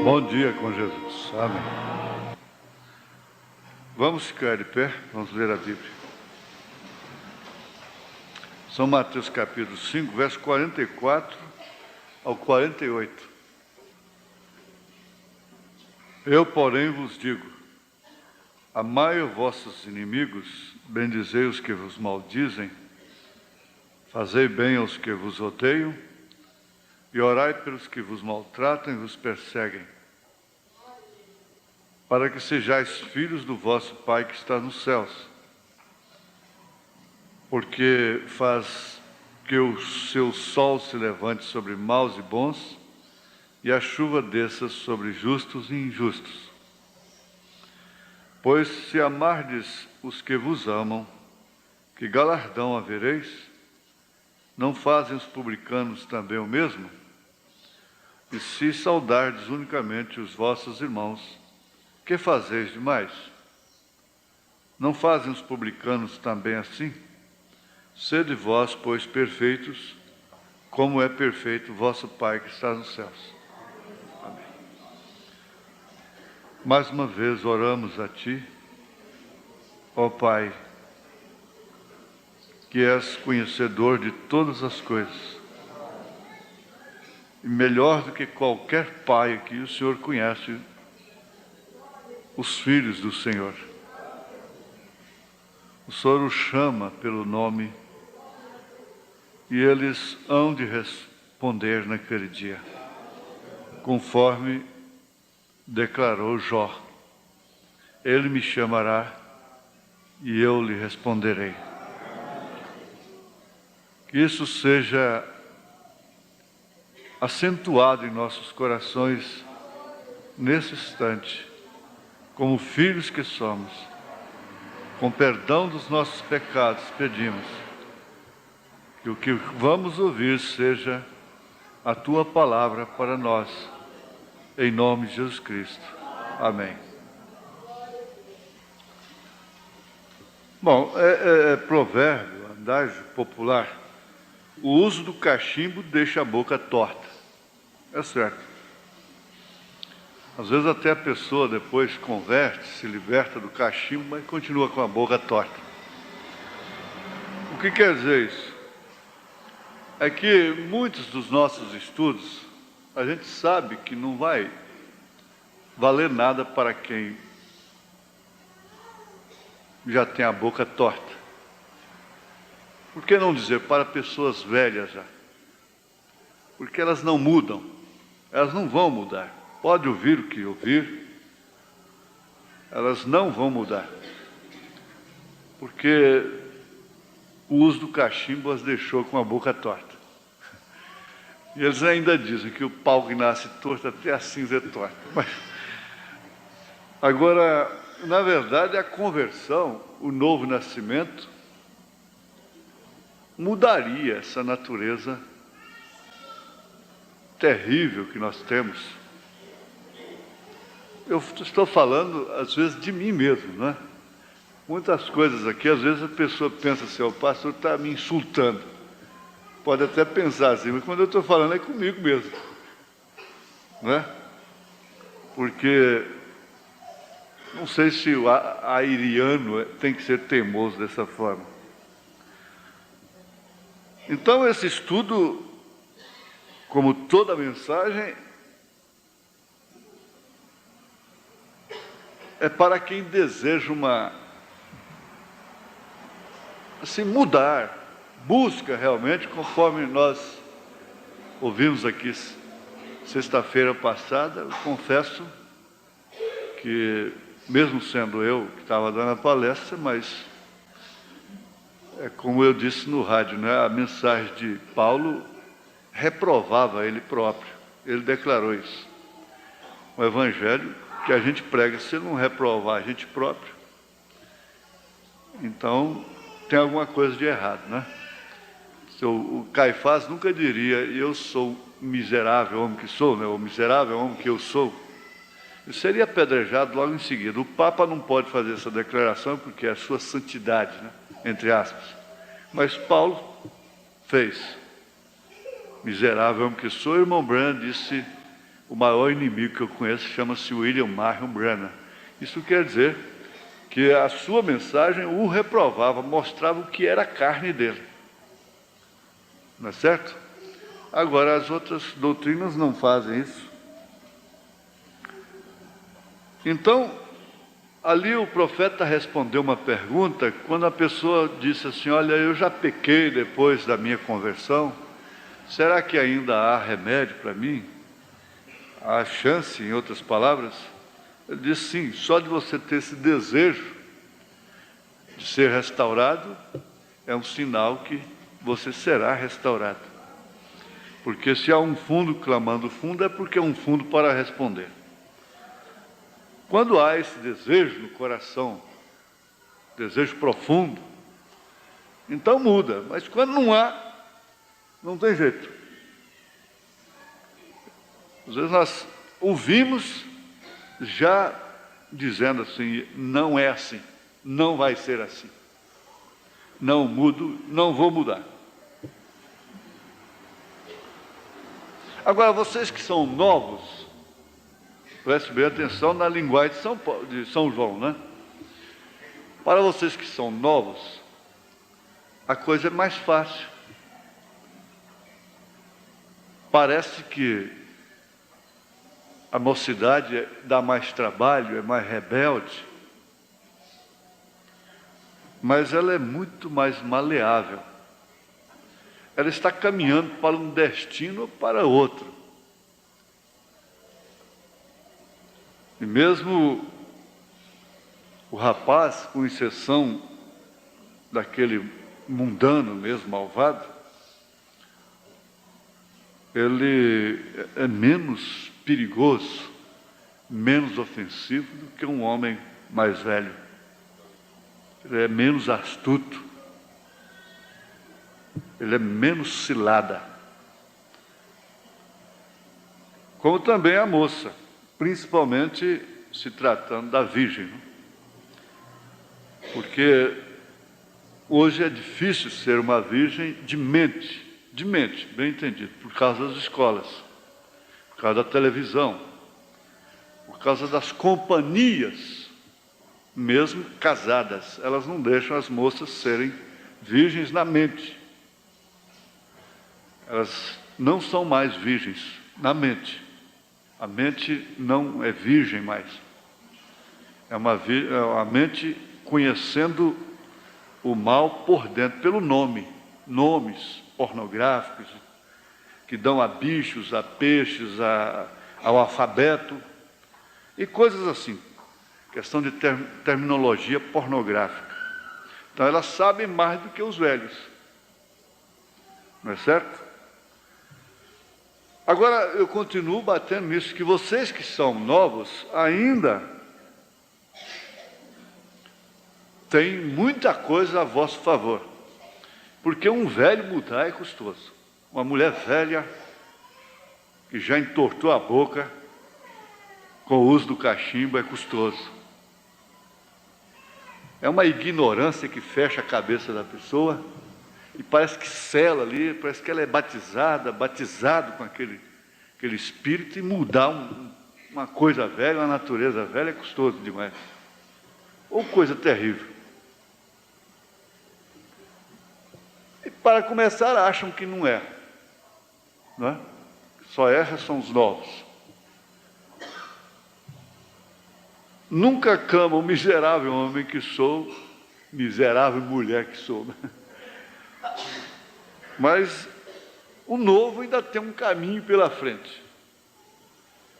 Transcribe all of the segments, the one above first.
Bom dia com Jesus. Amém. Vamos ficar de pé, vamos ler a Bíblia. São Mateus capítulo 5, verso 44 ao 48. Eu, porém, vos digo: amai os vossos inimigos, bendizei os que vos maldizem, fazei bem aos que vos odeiam, e orai pelos que vos maltratam e vos perseguem, para que sejais filhos do vosso Pai que está nos céus. Porque faz que o seu sol se levante sobre maus e bons, e a chuva desça sobre justos e injustos. Pois se amardes os que vos amam, que galardão havereis? Não fazem os publicanos também o mesmo? E se saudardes unicamente os vossos irmãos, que fazeis demais? Não fazem os publicanos também assim? Sede vós, pois, perfeitos, como é perfeito o vosso Pai que está nos céus. Amém. Mais uma vez oramos a Ti, ó Pai, que és conhecedor de todas as coisas. E melhor do que qualquer pai aqui, o Senhor conhece os filhos do Senhor. O Senhor os chama pelo nome e eles hão de responder naquele dia, conforme declarou Jó: ele me chamará e eu lhe responderei. Que isso seja acentuado em nossos corações nesse instante, como filhos que somos. Com perdão dos nossos pecados, pedimos que o que vamos ouvir seja a Tua palavra para nós, em nome de Jesus Cristo. Amém. Bom, provérbio, adágio popular: o uso do cachimbo deixa a boca torta. É certo. Às vezes até a pessoa depois converte, se liberta do cachimbo, mas continua com a boca torta. O que quer dizer isso? É que muitos dos nossos estudos, a gente sabe que não vai valer nada para quem já tem a boca torta. Por que não dizer para pessoas velhas já? Porque elas não mudam, elas não vão mudar. Pode ouvir o que ouvir, elas não vão mudar. Porque o uso do cachimbo as deixou com a boca torta. E eles ainda dizem que o pau que nasce torto, até a cinza é torta. Mas, agora, na verdade, a conversão, o novo nascimento, mudaria essa natureza terrível que nós temos. Eu estou falando, às vezes, de mim mesmo, não é? Muitas coisas aqui, às vezes a pessoa pensa assim: o pastor está me insultando. Pode até pensar assim, mas quando eu estou falando é comigo mesmo, não é? Porque não sei se o airiano tem que ser teimoso dessa forma. Então, esse estudo, como toda mensagem, é para quem deseja mudar, busca realmente, conforme nós ouvimos aqui sexta-feira passada. Eu confesso que, mesmo sendo eu que estava dando a palestra, mas é como eu disse no rádio, né? A mensagem de Paulo reprovava ele próprio. Ele declarou isso. O evangelho que a gente prega, se não reprovar a gente próprio, então tem alguma coisa de errado, né? O Caifás nunca diria: eu sou miserável homem que sou, né? O miserável homem que eu sou. Ele seria apedrejado logo em seguida. O Papa não pode fazer essa declaração porque é a sua santidade, né? Entre aspas. Mas Paulo fez. Miserável homem que sou. O irmão Branham disse: o maior inimigo que eu conheço chama-se William Marion Branham. Isso quer dizer que a sua mensagem o reprovava, mostrava o que era a carne dele. Não é certo? Agora, as outras doutrinas não fazem isso. Então, ali o profeta respondeu uma pergunta, quando a pessoa disse assim, olha, eu já pequei depois da minha conversão, será que ainda há remédio para mim? Há chance, em outras palavras? Ele disse, sim, só de você ter esse desejo de ser restaurado, é um sinal que você será restaurado. Porque se há um fundo clamando fundo, é porque é um fundo para responder. Quando há esse desejo no coração, desejo profundo, então muda. Mas quando não há, não tem jeito. Às vezes nós ouvimos já dizendo assim, não é assim, não vai ser assim. Não mudo, não vou mudar. Agora, vocês que são novos, prestem bem atenção na linguagem de São João, né? Para vocês que são novos, a coisa é mais fácil. Parece que a mocidade dá mais trabalho, é mais rebelde, mas ela é muito mais maleável. Ela está caminhando para um destino ou para outro. E mesmo o rapaz, com exceção daquele mundano mesmo, malvado, ele é menos perigoso, menos ofensivo do que um homem mais velho. Ele é menos astuto, ele é menos cilada. Como também a moça, principalmente se tratando da virgem. Porque hoje é difícil ser uma virgem de mente, bem entendido, por causa das escolas, por causa da televisão, por causa das companhias, mesmo casadas, elas não deixam as moças serem virgens na mente. Elas não são mais virgens na mente. A mente não é virgem mais. É a mente conhecendo o mal por dentro, pelo nomes pornográficos, que dão a bichos, a peixes, ao alfabeto, e coisas assim, questão de terminologia pornográfica. Então elas sabem mais do que os velhos, não é certo? Agora eu continuo batendo nisso, que vocês que são novos ainda têm muita coisa a vosso favor, porque um velho mudar é custoso. Uma mulher velha que já entortou a boca com o uso do cachimbo é custoso. É uma ignorância que fecha a cabeça da pessoa e parece que sela ali, parece que ela é batizado com aquele espírito, e mudar uma coisa velha, uma natureza velha é custoso demais. Ou coisa terrível. E para começar acham que não é. Não é? Só erra são os novos. Nunca clama o miserável homem que sou, miserável mulher que sou. Mas o novo ainda tem um caminho pela frente.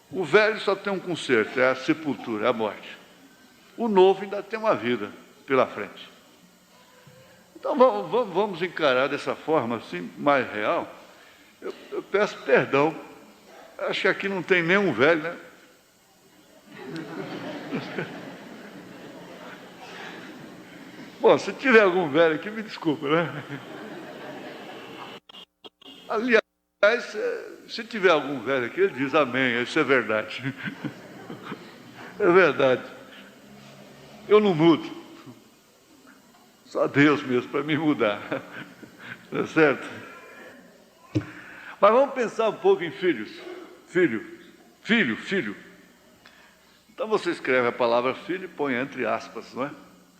O velho só tem um conserto, é a sepultura, é a morte. O novo ainda tem uma vida pela frente. Então vamos encarar dessa forma assim, mais real. Eu peço perdão. Acho que aqui não tem nenhum velho, né? Bom, se tiver algum velho aqui, me desculpa, né? Aliás, se tiver algum velho aqui, ele diz amém, isso é verdade. É verdade. Eu não mudo. Só Deus mesmo para me mudar. Tá certo? Mas vamos pensar um pouco em filhos. Filho, Filho, filho. Então você escreve a palavra filho e põe entre aspas, não é?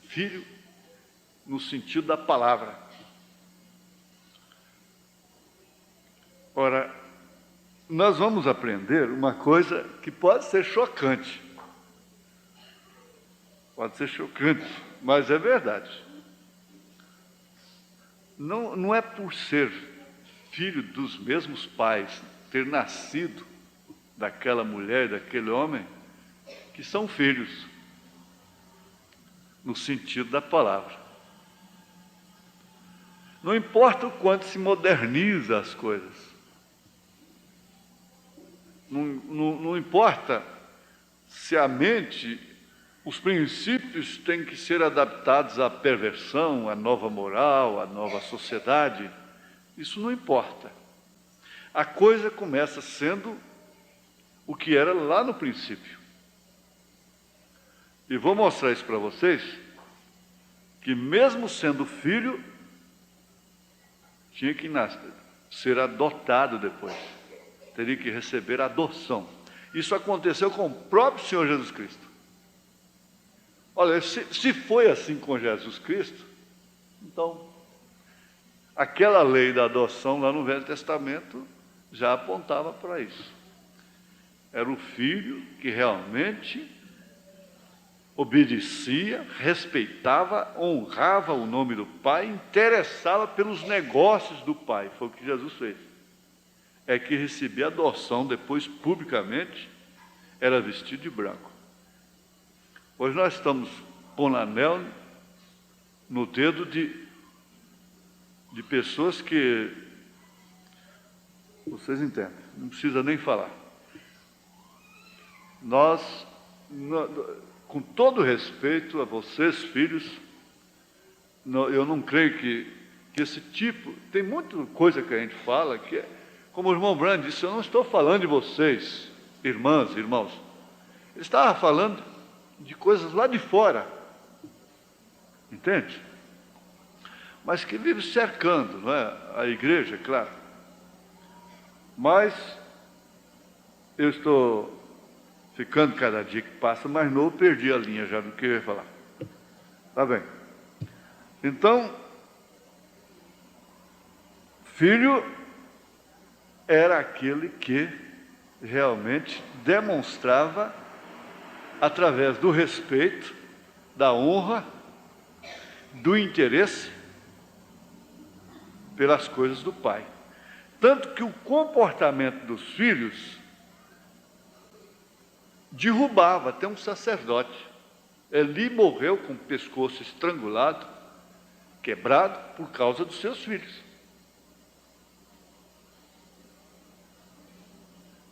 Filho no sentido da palavra. Ora, nós vamos aprender uma coisa que pode ser chocante. Pode ser chocante, mas é verdade. Não é por ser filho dos mesmos pais, ter nascido daquela mulher, daquele homem, que são filhos, no sentido da palavra. Não importa o quanto se moderniza as coisas. Não importa se a mente, os princípios têm que ser adaptados à perversão, à nova moral, à nova sociedade. Isso não importa. A coisa começa sendo o que era lá no princípio. E vou mostrar isso para vocês, que mesmo sendo filho, tinha que ser adotado depois. Teria que receber adoção. Isso aconteceu com o próprio Senhor Jesus Cristo. Olha, se foi assim com Jesus Cristo, então, aquela lei da adoção lá no Velho Testamento já apontava para isso. Era o filho que realmente obedecia, respeitava, honrava o nome do pai, interessava pelos negócios do pai. Foi o que Jesus fez. É que recebia adoção depois publicamente, era vestido de branco. Pois nós estamos pondo anel no dedo de pessoas que vocês entendem, não precisa nem falar. Nós, com todo respeito a vocês, filhos, eu não creio que esse tipo, tem muita coisa que a gente fala que é, como o irmão Brand disse, eu não estou falando de vocês, irmãs, irmãos. Ele estava falando de coisas lá de fora, entende? Mas que vive cercando, não é? A igreja, claro. Mas eu estou ficando cada dia que passa mais novo, perdi a linha já do que eu ia falar. Tá bem. Então, filho era aquele que realmente demonstrava, através do respeito, da honra, do interesse pelas coisas do pai. Tanto que o comportamento dos filhos derrubava até um sacerdote. Eli morreu com o pescoço estrangulado, quebrado, por causa dos seus filhos.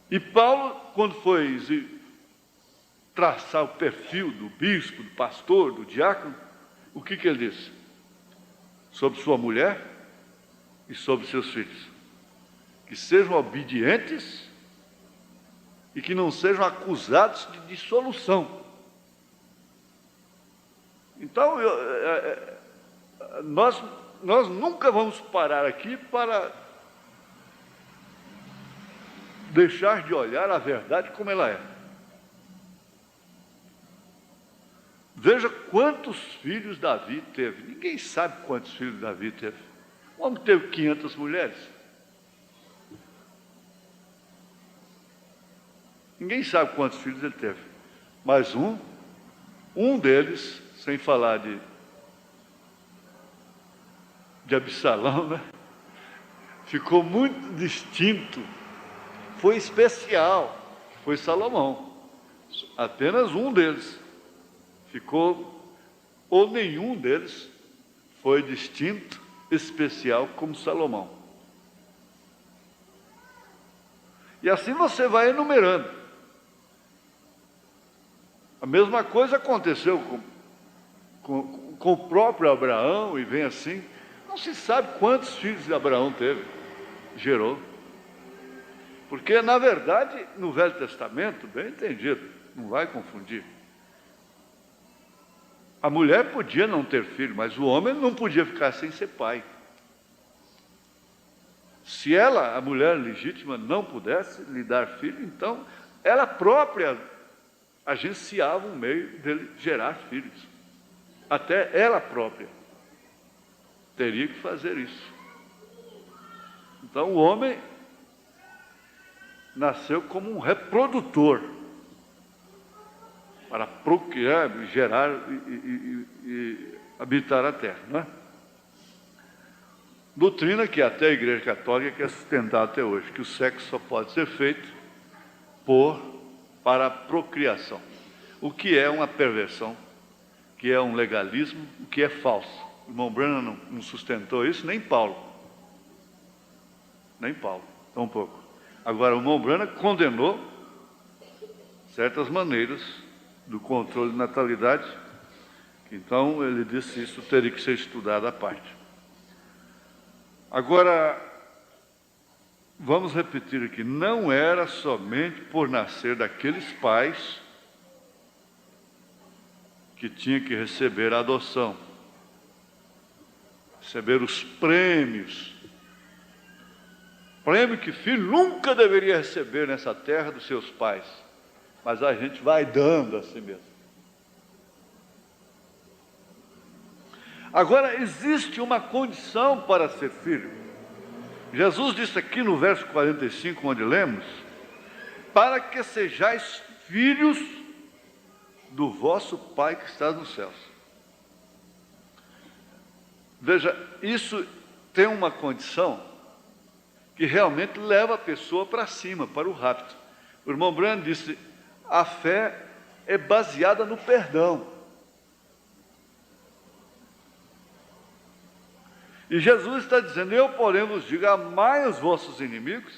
E Paulo, quando foi traçar o perfil do bispo, do pastor, do diácono, o que ele disse? Sobre sua mulher e sobre seus filhos. Que sejam obedientes e que não sejam acusados de dissolução. Então, nós nunca vamos parar aqui para deixar de olhar a verdade como ela é. Veja quantos filhos Davi teve. Ninguém sabe quantos filhos Davi teve. O homem teve 500 mulheres. Ninguém sabe quantos filhos ele teve. Mas um deles, sem falar de Absalão, né? Ficou muito distinto. Foi especial. Foi Salomão. Apenas um deles ficou, ou nenhum deles foi distinto, especial como Salomão. E assim você vai enumerando. A mesma coisa aconteceu com o próprio Abraão, e vem assim. Não se sabe quantos filhos Abraão teve, gerou. Porque, na verdade, no Velho Testamento, bem entendido, não vai confundir. A mulher podia não ter filho, mas o homem não podia ficar sem ser pai. Se ela, a mulher legítima, não pudesse lhe dar filho, então ela própria agenciava um meio dele gerar filhos. Até ela própria teria que fazer isso. Então o homem nasceu como um reprodutor para procriar, gerar e habitar a terra, não é? Doutrina que até a Igreja Católica quer sustentar até hoje, que o sexo só pode ser feito para a procriação, o que é uma perversão, que é um legalismo, o que é falso. O irmão Branham não sustentou isso, nem Paulo, tão pouco. Agora, o irmão Branham condenou certas maneiras do controle de natalidade, então ele disse que isso teria que ser estudado à parte. Agora, vamos repetir aqui, não era somente por nascer daqueles pais que tinha que receber a adoção, receber os prêmios, prêmio que filho nunca deveria receber nessa terra dos seus pais, mas a gente vai dando a si mesmo. Agora, existe uma condição para ser filho. Jesus disse aqui no verso 45, onde lemos, para que sejais filhos do vosso Pai que está nos céus. Veja, isso tem uma condição que realmente leva a pessoa para cima, para o rapto. O irmão Branham disse, a fé é baseada no perdão. E Jesus está dizendo, eu porém vos digo, amai os vossos inimigos,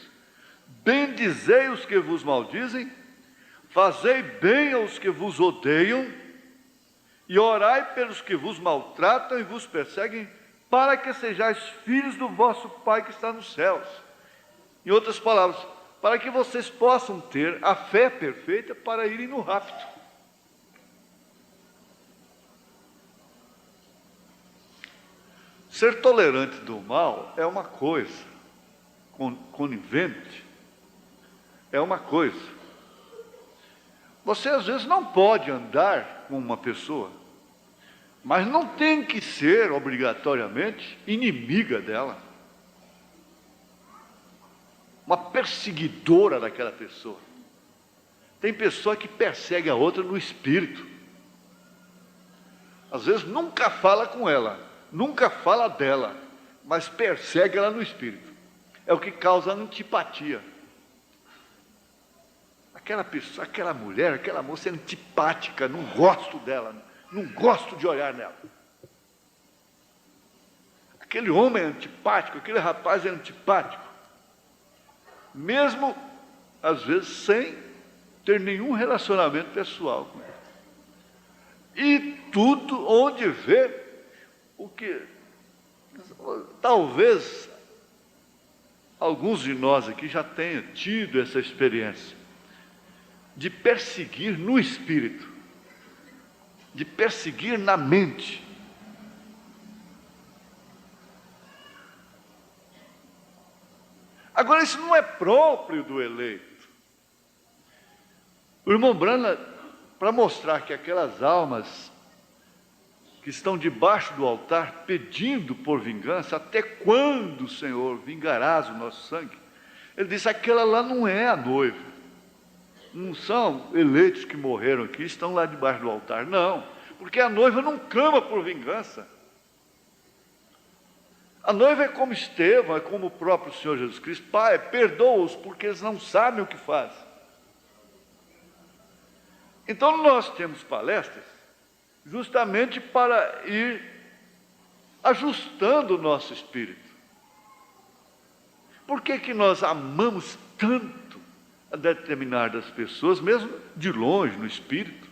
bendizei os que vos maldizem, fazei bem aos que vos odeiam, e orai pelos que vos maltratam e vos perseguem, para que sejais filhos do vosso Pai que está nos céus. Em outras palavras, para que vocês possam ter a fé perfeita para irem no rapto. Ser tolerante do mal é uma coisa, conivente é uma coisa. Você às vezes não pode andar com uma pessoa, mas não tem que ser obrigatoriamente inimiga dela, uma perseguidora daquela pessoa. Tem pessoa que persegue a outra no espírito, às vezes nunca fala com ela, nunca fala dela, mas persegue ela no espírito. É o que causa antipatia. Aquela pessoa, aquela mulher, aquela moça é antipática, não gosto dela, não gosto de olhar nela. Aquele homem é antipático, aquele rapaz é antipático. Mesmo, às vezes, sem ter nenhum relacionamento pessoal com ela. E tudo onde vê, o que talvez alguns de nós aqui já tenham tido essa experiência de perseguir no espírito, de perseguir na mente. Agora, isso não é próprio do eleito. O irmão Branham, para mostrar que aquelas almas que estão debaixo do altar pedindo por vingança, até quando, Senhor, vingarás o nosso sangue? Ele disse, aquela lá não é a noiva, não são eleitos que morreram aqui, estão lá debaixo do altar, não, porque a noiva não clama por vingança. A noiva é como Estevão, é como o próprio Senhor Jesus Cristo, Pai, perdoa-os porque eles não sabem o que fazem. Então nós temos palestras justamente para ir ajustando o nosso espírito. Por que que nós amamos tanto a determinadas pessoas, mesmo de longe, no espírito?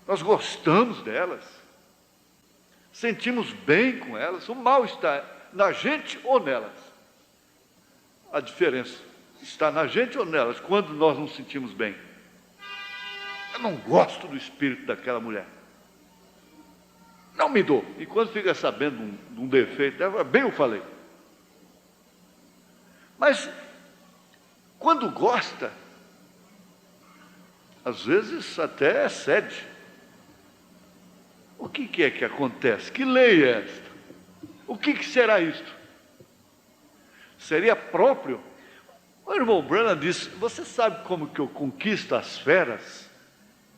Nós gostamos delas, sentimos bem com elas, o mal está na gente ou nelas. A diferença está na gente ou nelas, quando nós nos sentimos bem. Eu não gosto do espírito daquela mulher, não me dou. E quando fica sabendo de um defeito, bem eu falei. Mas Quando gosta, às vezes até excede. O que é que acontece? Que lei é esta? O que será isto? Seria próprio? O irmão Branham disse: você sabe como que eu conquisto as feras?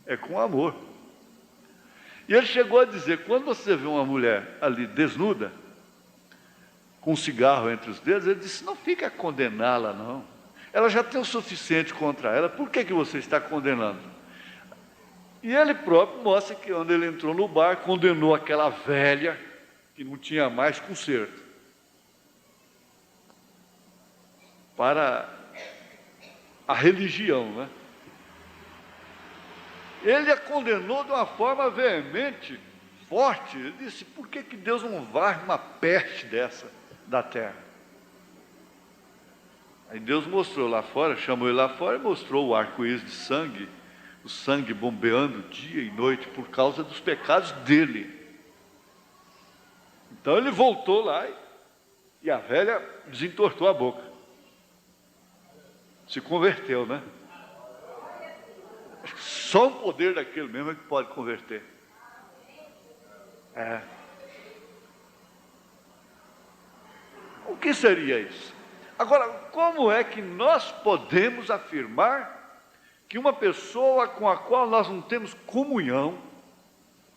É com amor. E ele chegou a dizer: quando você vê uma mulher ali desnuda, com um cigarro entre os dedos, ele disse: não fica a condená-la, não. Ela já tem o suficiente contra ela, por que você está condenando? E ele próprio mostra que quando ele entrou no bar, condenou aquela velha que não tinha mais conserto, para a religião, né? Ele a condenou de uma forma veemente, forte. Ele disse: por que Deus não varre uma peste dessa da terra? Aí Deus mostrou lá fora, chamou ele lá fora e mostrou o arco-íris de sangue, o sangue bombeando dia e noite por causa dos pecados dele. Então ele voltou lá e a velha desentortou a boca. Se converteu, né? Só o poder daquele mesmo é que pode converter. O que seria isso? Agora, como é que nós podemos afirmar que uma pessoa com a qual nós não temos comunhão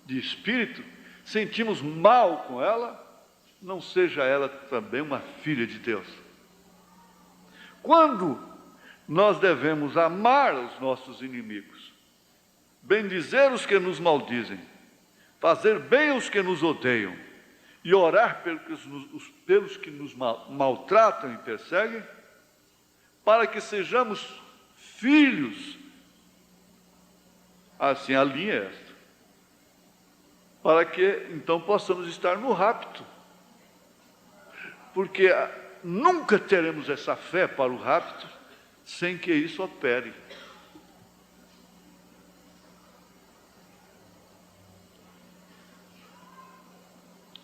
de espírito, sentimos mal com ela, não seja ela também uma filha de Deus? Quando nós devemos amar os nossos inimigos, bendizer os que nos maldizem, fazer bem aos que nos odeiam e orar pelos que nos maltratam e perseguem, para que sejamos filhos. Assim, a linha é esta. Para que então possamos estar no rapto. Porque nunca teremos essa fé para o rapto sem que isso opere.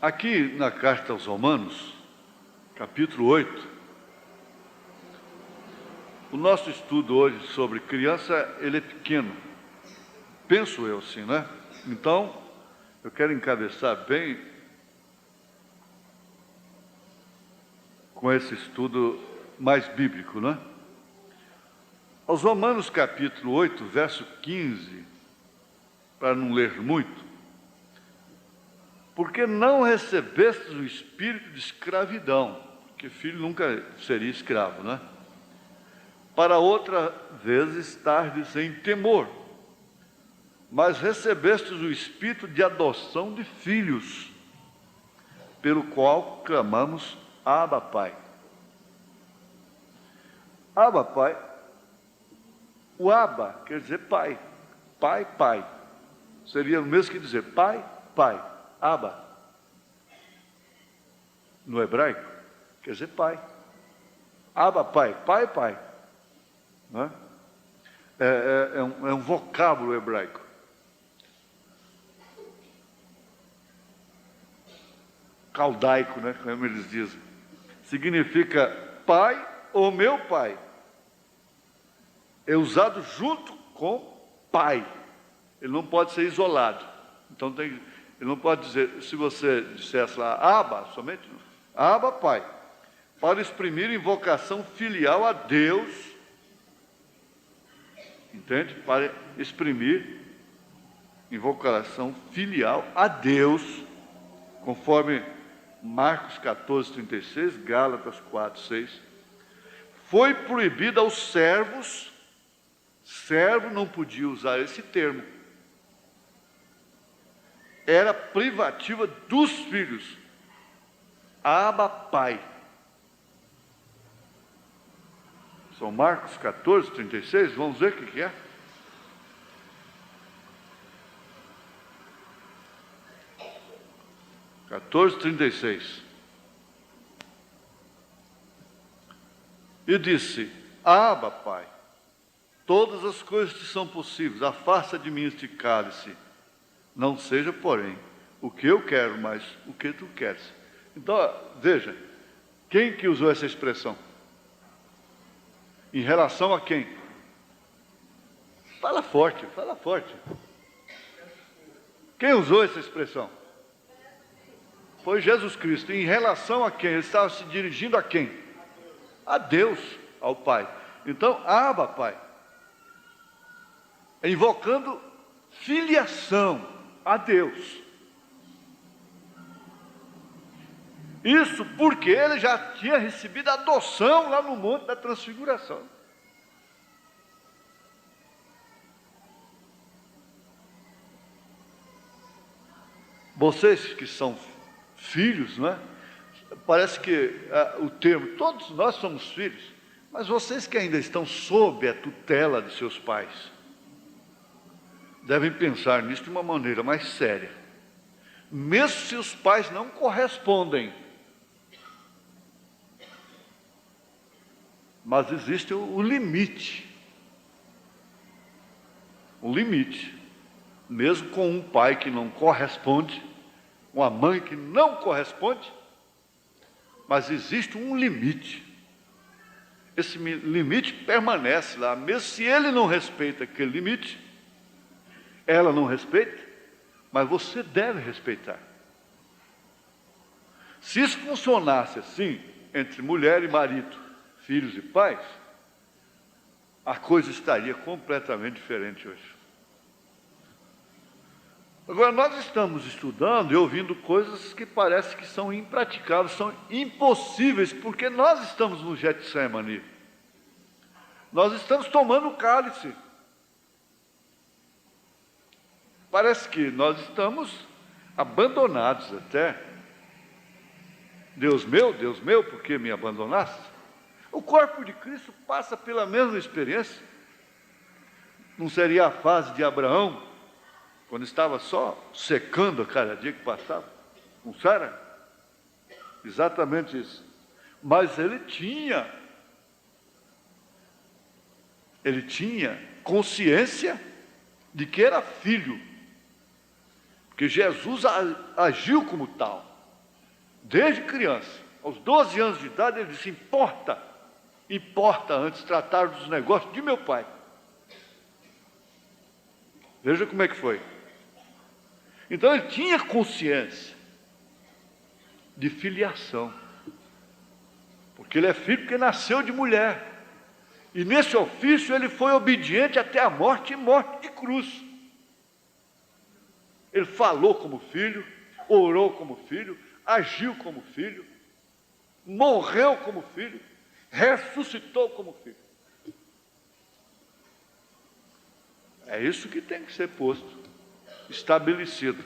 Aqui na carta aos Romanos, capítulo 8, o nosso estudo hoje sobre criança, ele é pequeno, penso eu assim, né? Então, eu quero encabeçar bem com esse estudo mais bíblico, né? Aos Romanos capítulo 8, verso 15, para não ler muito: porque não recebestes o espírito de escravidão, porque filho nunca seria escravo, né? Para outra vez estardes em temor, mas recebestes o espírito de adoção de filhos, pelo qual clamamos: Abba, Pai. Abba, Pai. O Abba quer dizer pai. Pai, pai. Seria o mesmo que dizer pai, pai. Abba, no hebraico, quer dizer pai. Abba, pai. Pai, pai. Não é? É um vocábulo hebraico. Caldaico, né? Como eles dizem. Significa pai ou meu pai. É usado junto com pai. Ele não pode ser isolado. Então ele não pode dizer, se você dissesse lá Abba, somente Abba, pai, para exprimir invocação filial a Deus, entende? Para exprimir invocação filial a Deus, conforme Marcos 14, 36, Gálatas 4, 6. Foi proibido aos servos. Servo não podia usar esse termo. Era privativa dos filhos. Abba, pai. São Marcos 14, 36. Vamos ver o que é. (14, 36). E disse: Abba, pai, todas as coisas te são possíveis, afasta de mim este cálice, não seja, porém, o que eu quero, mas o que tu queres. Então, veja, quem que usou essa expressão? Em relação a quem? Fala forte, fala forte. Quem usou essa expressão? Foi Jesus Cristo. Em relação a quem? Ele estava se dirigindo a quem? A Deus, ao Pai. Então, Abba, Pai. Invocando filiação a Deus. Isso porque ele já tinha recebido a adoção lá no Monte da Transfiguração. Vocês que são filhos, não é? Parece que o termo, todos nós somos filhos, mas vocês que ainda estão sob a tutela de seus pais, devem pensar nisso de uma maneira mais séria. Mesmo se os pais não correspondem, mas existe o limite. O limite. Mesmo com um pai que não corresponde, uma mãe que não corresponde, mas existe um limite. Esse limite permanece lá, mesmo se ele não respeita aquele limite, ela não respeita, mas você deve respeitar. Se isso funcionasse assim, entre mulher e marido, filhos e pais, a coisa estaria completamente diferente hoje. Agora, nós estamos estudando e ouvindo coisas que parece que são impraticáveis, são impossíveis, porque nós estamos no Getsemane. Nós estamos tomando o cálice. Parece que nós estamos abandonados até. Deus meu, por que me abandonaste? O corpo de Cristo passa pela mesma experiência. Não seria a fase de Abraão, quando estava só secando a cada dia que passava, com Sara? Exatamente isso. Mas ele tinha consciência de que era filho, porque Jesus agiu como tal, desde criança. Aos 12 anos de idade ele disse: importa antes tratar dos negócios de meu pai. Veja como é que foi. Então ele tinha consciência de filiação, porque ele é filho porque nasceu de mulher, e nesse ofício ele foi obediente até a morte, e morte de cruz. Ele falou como filho, orou como filho, agiu como filho, morreu como filho, ressuscitou como filho. É isso que tem que ser posto, estabelecido.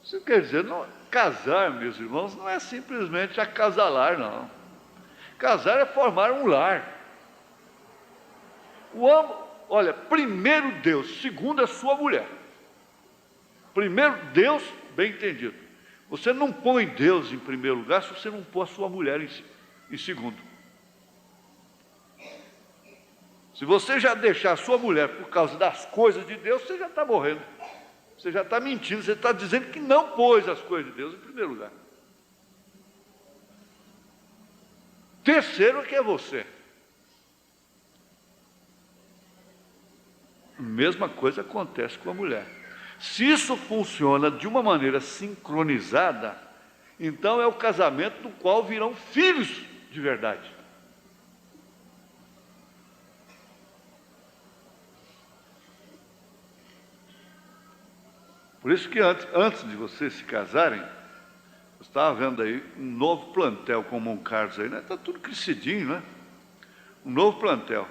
Isso quer dizer, não, casar, meus irmãos, não é simplesmente acasalar, não. Casar é formar um lar. Olha, primeiro Deus, segundo a sua mulher. Primeiro Deus, bem entendido. Você não põe Deus em primeiro lugar se você não pôr a sua mulher em segundo. Se você já deixar a sua mulher por causa das coisas de Deus, você já está morrendo. Você já está mentindo, você está dizendo que não pôs as coisas de Deus em primeiro lugar. Terceiro que é você. A mesma coisa acontece com a mulher. Se isso funciona de uma maneira sincronizada, então é o casamento do qual virão filhos de verdade. Por isso que antes de vocês se casarem, eu estava vendo aí um novo plantel com o Monte Carlos aí, né? Está tudo crescidinho, né? Um novo plantel.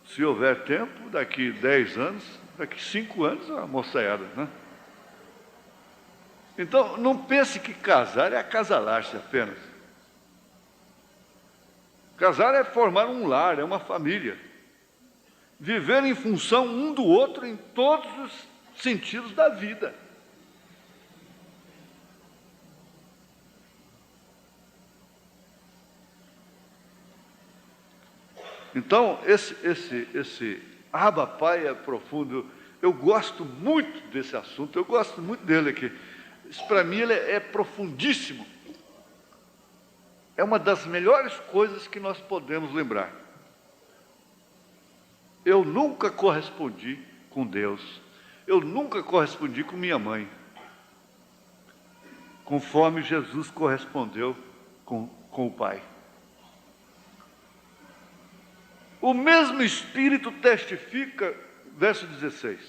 Se houver tempo, daqui 10 anos, daqui 5 anos, a moçaiada, né? Então, não pense que casar é acasalar-se apenas. Casar é formar um lar, é uma família. Viver em função um do outro em todos os sentidos da vida. Então, esse Abba Pai é profundo. Eu gosto muito desse assunto, eu gosto muito dele aqui. Isso para mim ele é profundíssimo. é uma das melhores coisas que nós podemos lembrar. Eu nunca correspondi com Deus, eu nunca correspondi com minha mãe, conforme Jesus correspondeu com o Pai. O mesmo Espírito testifica, verso 16,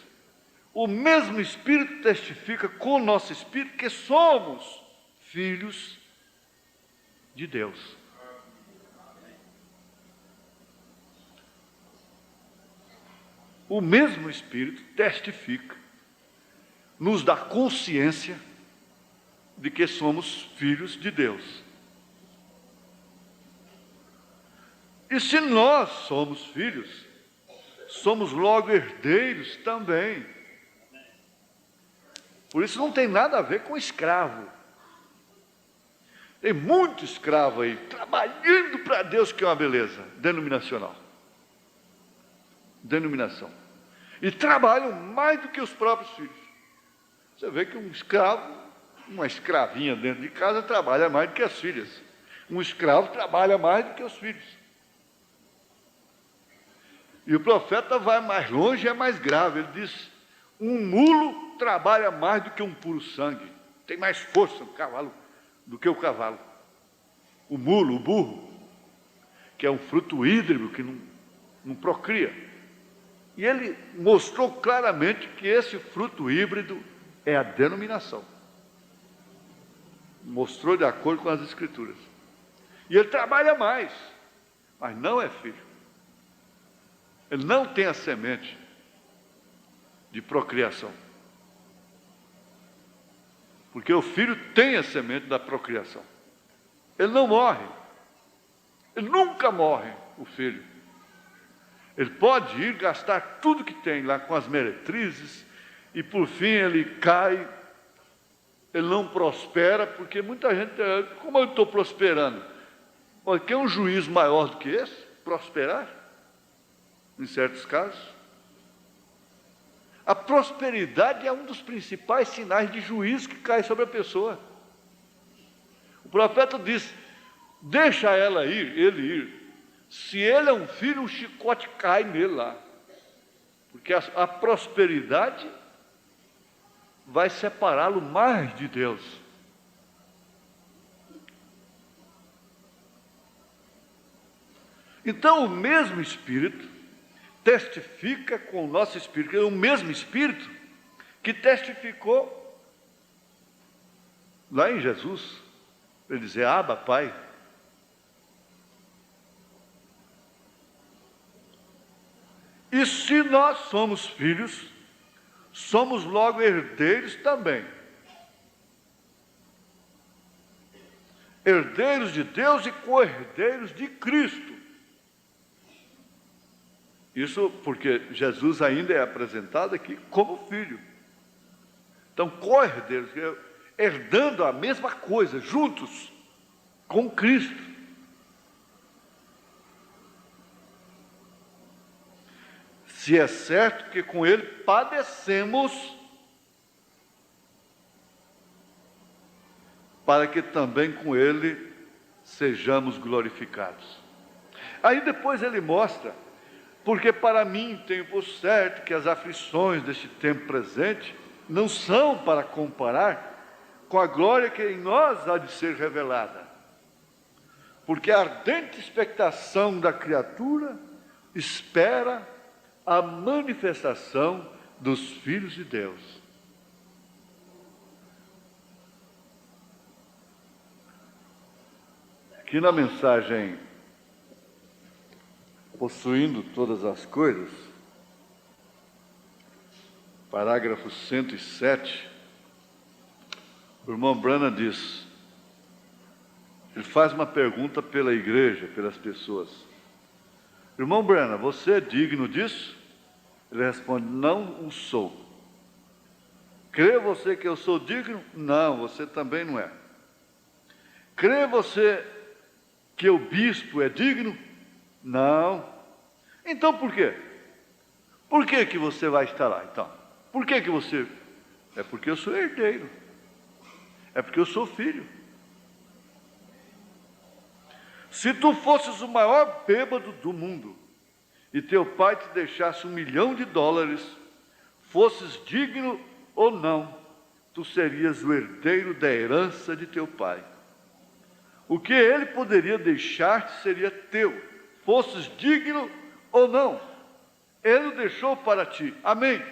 o mesmo Espírito testifica com o nosso Espírito que somos filhos de Deus. O mesmo Espírito testifica, nos dá consciência de que somos filhos de Deus. E se nós somos filhos, somos logo herdeiros também. Por isso não tem nada a ver com escravo. Tem muito escravo aí, trabalhando para Deus, que é uma beleza, denominacional. Denominação. E trabalham mais do que os próprios filhos. Você vê que um escravo, uma escravinha dentro de casa, trabalha mais do que as filhas. Um escravo trabalha mais do que os filhos. E o profeta vai mais longe e é mais grave. Ele diz: um mulo trabalha mais do que um puro sangue. Tem mais força no cavalo do que o cavalo. O mulo, o burro, que é um fruto híbrido que não procria. E ele mostrou claramente que esse fruto híbrido é a denominação. Mostrou de acordo com as Escrituras. E ele trabalha mais, mas não é filho. Ele não tem a semente de procriação. Porque o filho tem a semente da procriação. Ele não morre. Ele nunca morre, o filho. Ele pode ir gastar tudo que tem lá com as meretrizes e por fim ele cai, ele não prospera, porque muita gente, como eu estou prosperando? Olha, quer um juízo maior do que esse? Prosperar? Em certos casos. A prosperidade é um dos principais sinais de juízo que cai sobre a pessoa. O profeta diz: deixa ela ir, ele ir. Se ele é um filho, um chicote cai nele lá. Porque a prosperidade vai separá-lo mais de Deus. Então, o mesmo Espírito testifica com o nosso Espírito, é o mesmo Espírito que testificou lá em Jesus, ele dizia: Abba, Pai. E se nós somos filhos, somos logo herdeiros também. Herdeiros de Deus e co-herdeiros de Cristo. Isso porque Jesus ainda é apresentado aqui como filho. Então, co-herdeiros, herdando a mesma coisa, juntos com Cristo. Se é certo que com Ele padecemos, para que também com Ele sejamos glorificados. Aí depois ele mostra: porque para mim tenho por certo que as aflições deste tempo presente não são para comparar com a glória que em nós há de ser revelada. Porque a ardente expectação da criatura espera a manifestação dos filhos de Deus. Aqui na mensagem Possuindo Todas as Coisas, parágrafo 107, o irmão Branham diz, ele faz uma pergunta pela igreja, pelas pessoas: irmão Branham, você é digno disso? Ele responde: não o sou. Crê você que eu sou digno? Não, você também não é. Crê você que o bispo é digno? Não. Então por quê? Por que que você vai estar lá então? Por que que você... É porque eu sou herdeiro. É porque eu sou filho. Se tu fosses o maior bêbado do mundo, e teu pai te deixasse $1.000.000, fosses digno ou não, tu serias o herdeiro da herança de teu pai. O que ele poderia deixar-te seria teu, fosses digno ou não. Ele o deixou para ti. Amém?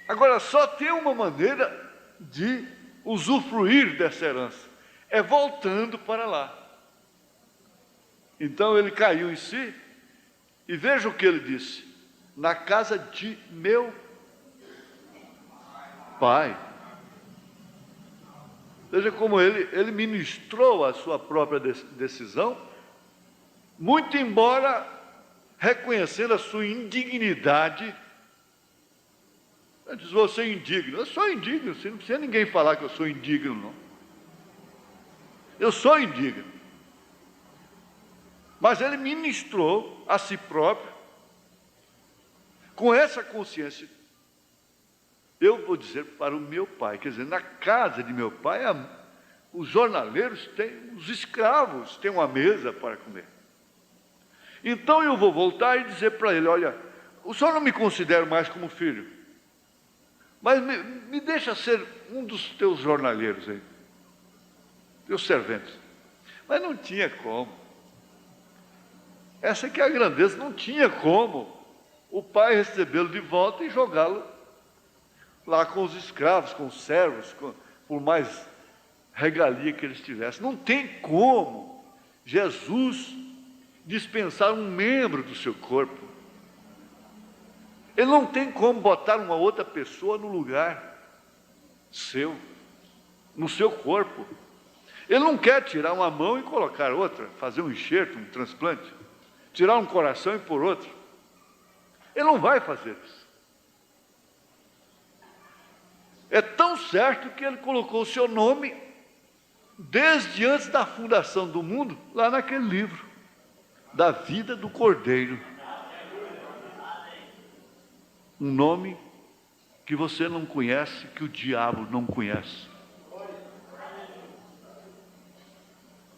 Agora, só tem uma maneira de usufruir dessa herança, é voltando para lá. Então ele caiu em si, e veja o que ele disse: na casa de meu pai. Veja como ele ministrou a sua própria decisão, muito embora reconhecendo a sua indignidade. Ele diz: você é indigno. Eu sou indigno, não precisa ninguém falar que eu sou indigno, não. Eu sou indigno. Mas ele ministrou a si próprio, com essa consciência: eu vou dizer para o meu pai. Quer dizer, na casa de meu pai, os jornaleiros têm, os escravos têm uma mesa para comer. Então eu vou voltar e dizer para ele: olha, o senhor não me considera mais como filho, mas me deixa ser um dos teus jornaleiros aí, teus serventes. Mas não tinha como. Essa que é a grandeza, não tinha como o pai recebê-lo de volta e jogá-lo lá com os escravos, com os servos, por mais regalia que eles tivessem. Não tem como Jesus dispensar um membro do seu corpo. Ele não tem como botar uma outra pessoa no lugar seu, no seu corpo. Ele não quer tirar uma mão e colocar outra, fazer um enxerto, um transplante, tirar um coração e pôr outro. Ele não vai fazer isso. É tão certo que ele colocou o seu nome desde antes da fundação do mundo, lá naquele livro da vida do Cordeiro. Um nome que você não conhece, que o diabo não conhece,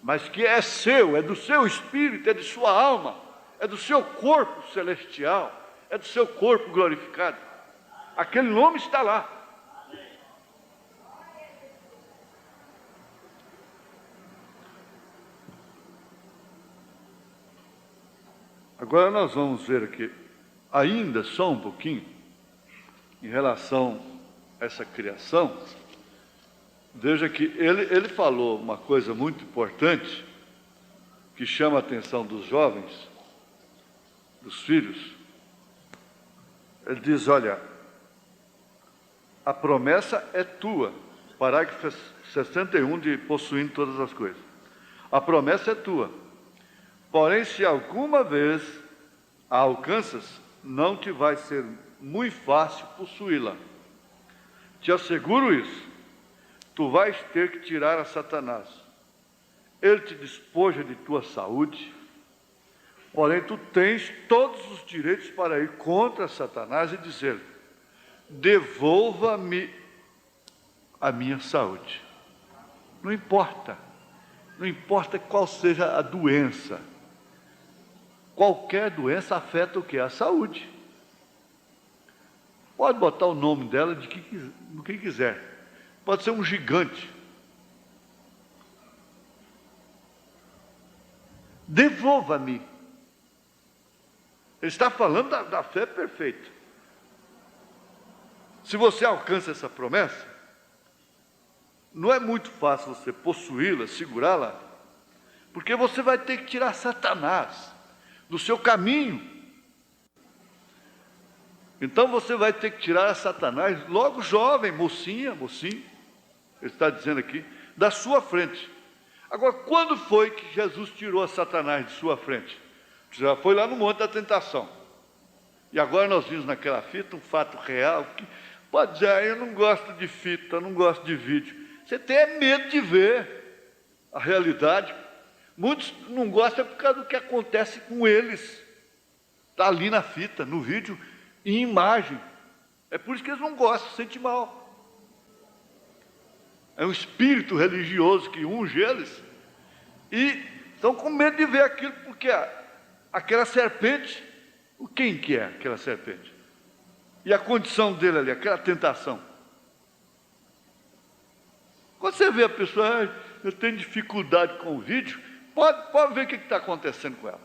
mas que é seu, é do seu espírito, é de sua alma, é do seu corpo celestial, é do seu corpo glorificado. Aquele nome está lá. Agora nós vamos ver aqui, ainda só um pouquinho, em relação a essa criação. Veja que ele falou uma coisa muito importante, que chama a atenção dos jovens, dos filhos. Ele diz: olha, a promessa é tua, parágrafo 61 de Possuindo Todas as Coisas. A promessa é tua, porém, se alguma vez a alcanças, não te vai ser muito fácil possuí-la. Te asseguro isso. Tu vais ter que tirar a Satanás. Ele te despoja de tua saúde, porém tu tens todos os direitos para ir contra Satanás e dizer: devolva-me a minha saúde. Não importa qual seja a doença. Qualquer doença afeta o que? A saúde. Pode botar o nome dela do que quiser. Pode ser um gigante. Devolva-me. Ele está falando da fé perfeita. Se você alcança essa promessa, não é muito fácil você possuí-la, segurá-la, porque você vai ter que tirar Satanás do seu caminho. Então você vai ter que tirar a Satanás logo jovem, mocinho, ele está dizendo aqui, da sua frente. Agora, quando foi que Jesus tirou a Satanás de sua frente? Já foi lá no Monte da Tentação. E agora nós vimos naquela fita um fato real, que pode dizer: eu não gosto de fita, eu não gosto de vídeo. Você tem medo de ver a realidade. Muitos não gostam por causa do que acontece com eles. Está ali na fita, no vídeo, em imagem. É por isso que eles não gostam, se sentem mal. É um espírito religioso que unge eles. E estão com medo de ver aquilo, porque aquela serpente, quem que é aquela serpente? E a condição dele ali, aquela tentação. Quando você vê a pessoa, eu tenho dificuldade com o vídeo, pode ver o que está acontecendo com ela.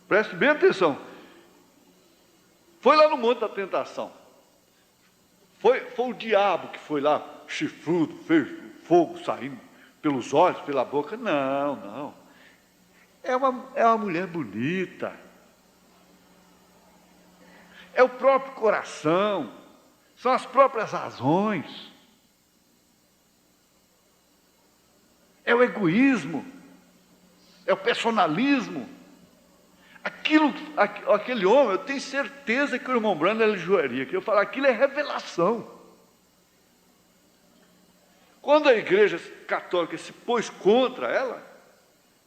Preste bem atenção. Foi lá no Monte da Tentação. Foi o diabo que foi lá, chifrudo, fez fogo saindo pelos olhos, pela boca. Não. É uma mulher bonita. É o próprio coração. São as próprias razões. É o egoísmo. É o personalismo. Aquele homem, eu tenho certeza que o irmão Branham elogiaria, que eu falo, aquilo é revelação. Quando a igreja católica se pôs contra ela,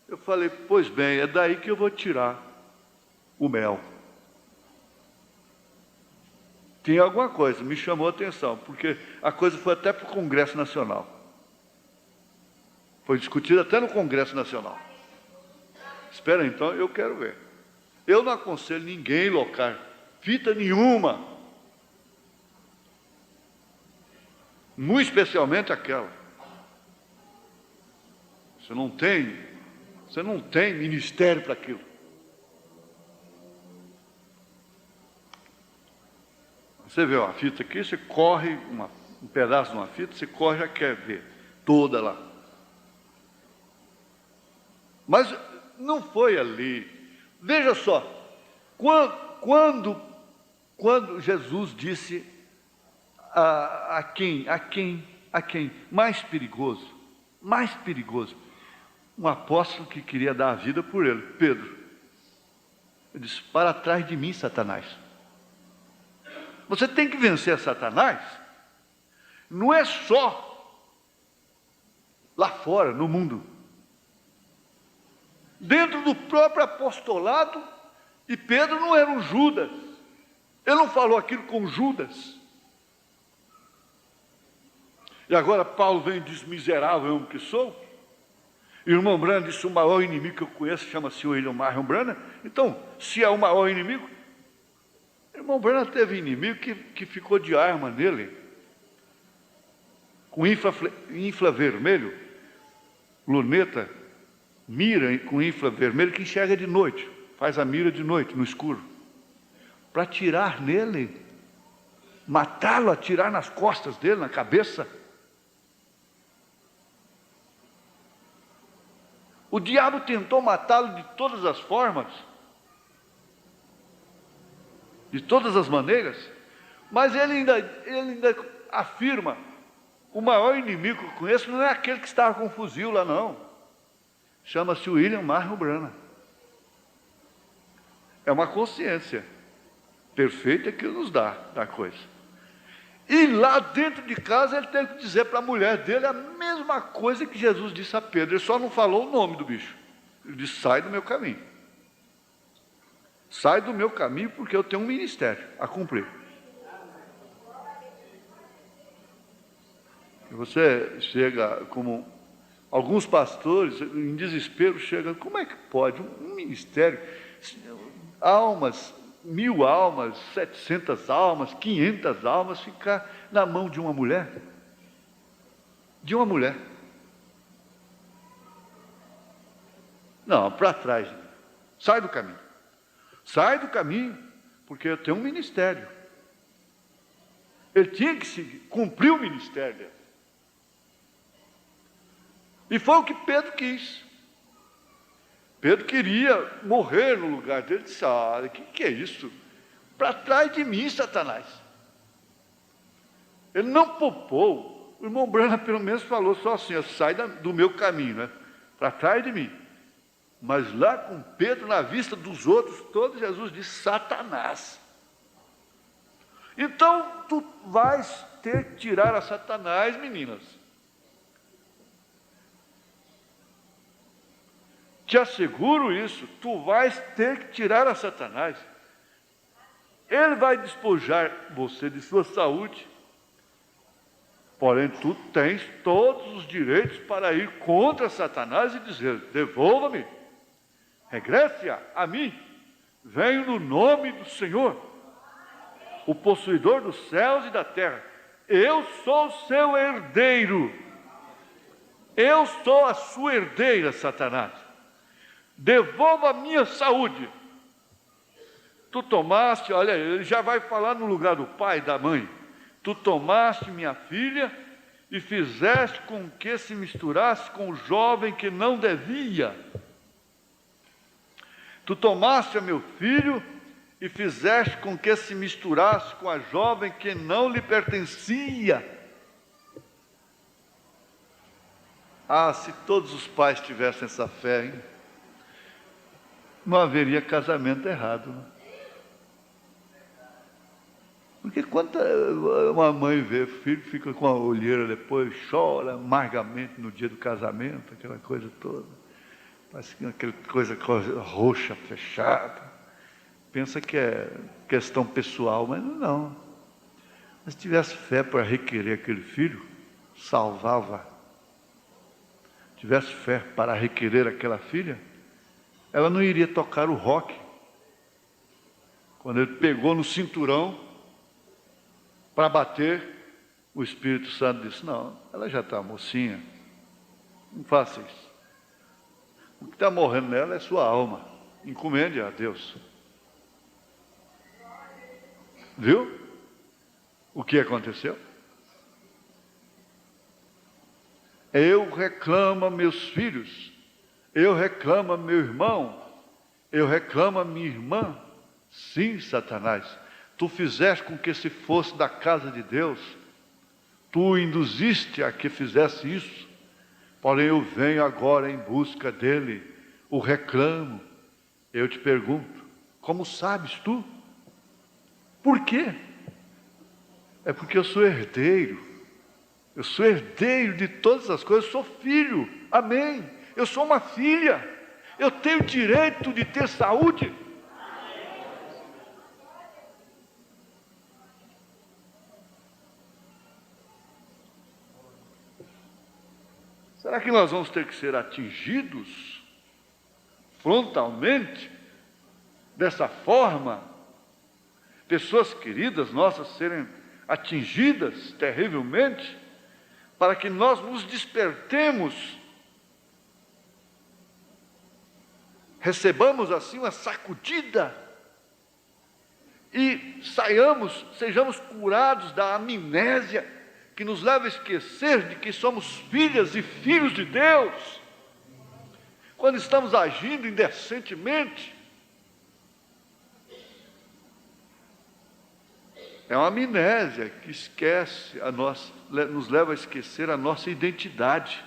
eu falei, pois bem, é daí que eu vou tirar o mel. Tem alguma coisa, me chamou a atenção, porque a coisa foi até para o Congresso Nacional. Foi discutida até no Congresso Nacional. Espera então, eu quero ver. Eu não aconselho ninguém a locar fita nenhuma, muito especialmente aquela. Você não tem ministério para aquilo. Você vê uma fita aqui, você corre um pedaço de uma fita, você corre, já quer ver toda lá. Mas não foi ali. Veja só, quando Jesus disse a quem mais perigoso, um apóstolo que queria dar a vida por ele, Pedro, ele disse, para trás de mim, Satanás. Você tem que vencer Satanás, não é só lá fora, no mundo. Dentro do próprio apostolado, e Pedro não era um Judas. Ele não falou aquilo com Judas. E agora Paulo vem e diz, miserável homem que sou. E o irmão Branham disse, o maior inimigo que eu conheço chama-se William Marion Branham. Então, se é o maior inimigo, o irmão Branham teve inimigo que ficou de arma nele, com infravermelho, luneta, mira com infravermelho que enxerga de noite, faz a mira de noite, no escuro, para atirar nele, matá-lo, atirar nas costas dele, na cabeça. O diabo tentou matá-lo de todas as formas, de todas as maneiras, mas ele ainda afirma, o maior inimigo que eu conheço não é aquele que estava com um fuzil lá não, chama-se William Marion Branham. É uma consciência perfeita que nos dá da coisa. E lá dentro de casa ele teve que dizer para a mulher dele a mesma coisa que Jesus disse a Pedro. Ele só não falou o nome do bicho. Ele disse, sai do meu caminho. Sai do meu caminho porque eu tenho um ministério a cumprir. E você chega como... Alguns pastores, em desespero, chegam, como é que pode um ministério, almas, 1000 almas, 700 almas, 500 almas, ficar na mão de uma mulher? De uma mulher. Não, para trás. Sai do caminho. Sai do caminho, porque eu tenho um ministério. Ele tinha que cumprir o ministério dele. E foi o que Pedro quis. Pedro queria morrer no lugar dele. Ele disse, o que é isso? Para trás de mim, Satanás. Ele não poupou. O irmão Branham pelo menos falou só assim, sai do meu caminho, né? Para trás de mim. Mas lá com Pedro, na vista dos outros, todos, Jesus disse, Satanás. Então, tu vais ter que tirar a Satanás, meninas. Te asseguro isso, tu vais ter que tirar a Satanás. Ele vai despojar você de sua saúde, porém tu tens todos os direitos para ir contra Satanás e dizer: devolva-me, regresse a mim, venho no nome do Senhor, o possuidor dos céus e da terra. Eu sou seu herdeiro, eu sou a sua herdeira, Satanás. Devolva a minha saúde. Tu tomaste, olha, ele já vai falar no lugar do pai e da mãe. Tu tomaste minha filha e fizeste com que se misturasse com o jovem que não devia. Tu tomaste a meu filho e fizeste com que se misturasse com a jovem que não lhe pertencia. Ah, se todos os pais tivessem essa fé, hein? Não haveria casamento errado, né? Porque quando uma mãe vê o filho, fica com a olheira depois, chora amargamente no dia do casamento, aquela coisa toda. Parece que aquela coisa roxa, fechada. Pensa que é questão pessoal, mas não. Mas se tivesse fé para requerer aquele filho, salvava. Tivesse fé para requerer aquela filha, ela não iria tocar o roque. Quando ele pegou no cinturão para bater, o Espírito Santo disse: não, ela já está mocinha, não faça isso. O que está morrendo nela é sua alma, encomende a Deus. Viu o que aconteceu? Eu reclamo a meus filhos, eu reclamo a meu irmão, eu reclamo a minha irmã. Sim, Satanás, tu fizeste com que se fosse da casa de Deus, tu induziste a que fizesse isso, porém eu venho agora em busca dele, o reclamo. Eu te pergunto: como sabes tu? Por quê? É porque eu sou herdeiro, eu sou herdeiro de todas as coisas, sou filho, amém? Eu sou uma filha, eu tenho direito de ter saúde. Será que nós vamos ter que ser atingidos frontalmente, dessa forma? Pessoas queridas nossas serem atingidas terrivelmente, para que nós nos despertemos, recebamos assim uma sacudida e sejamos curados da amnésia que nos leva a esquecer de que somos filhas e filhos de Deus, quando estamos agindo indecentemente. É uma amnésia que esquece nos leva a esquecer a nossa identidade.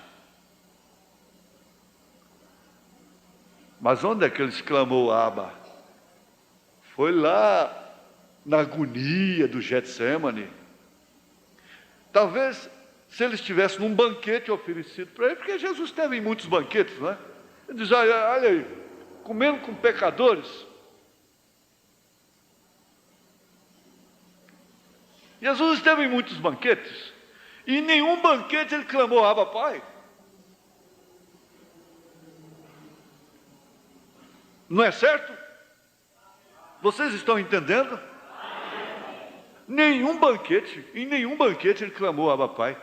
Mas onde é que ele exclamou Abba? Foi lá na agonia do Getsêmani. Talvez se ele estivesse num banquete oferecido para ele, porque Jesus esteve em muitos banquetes, não é? Ele diz: olha aí, comendo com pecadores. Jesus esteve em muitos banquetes, e em nenhum banquete ele clamou Abba, Pai. Não é certo? Vocês estão entendendo? Em nenhum banquete ele clamou Abba, Pai.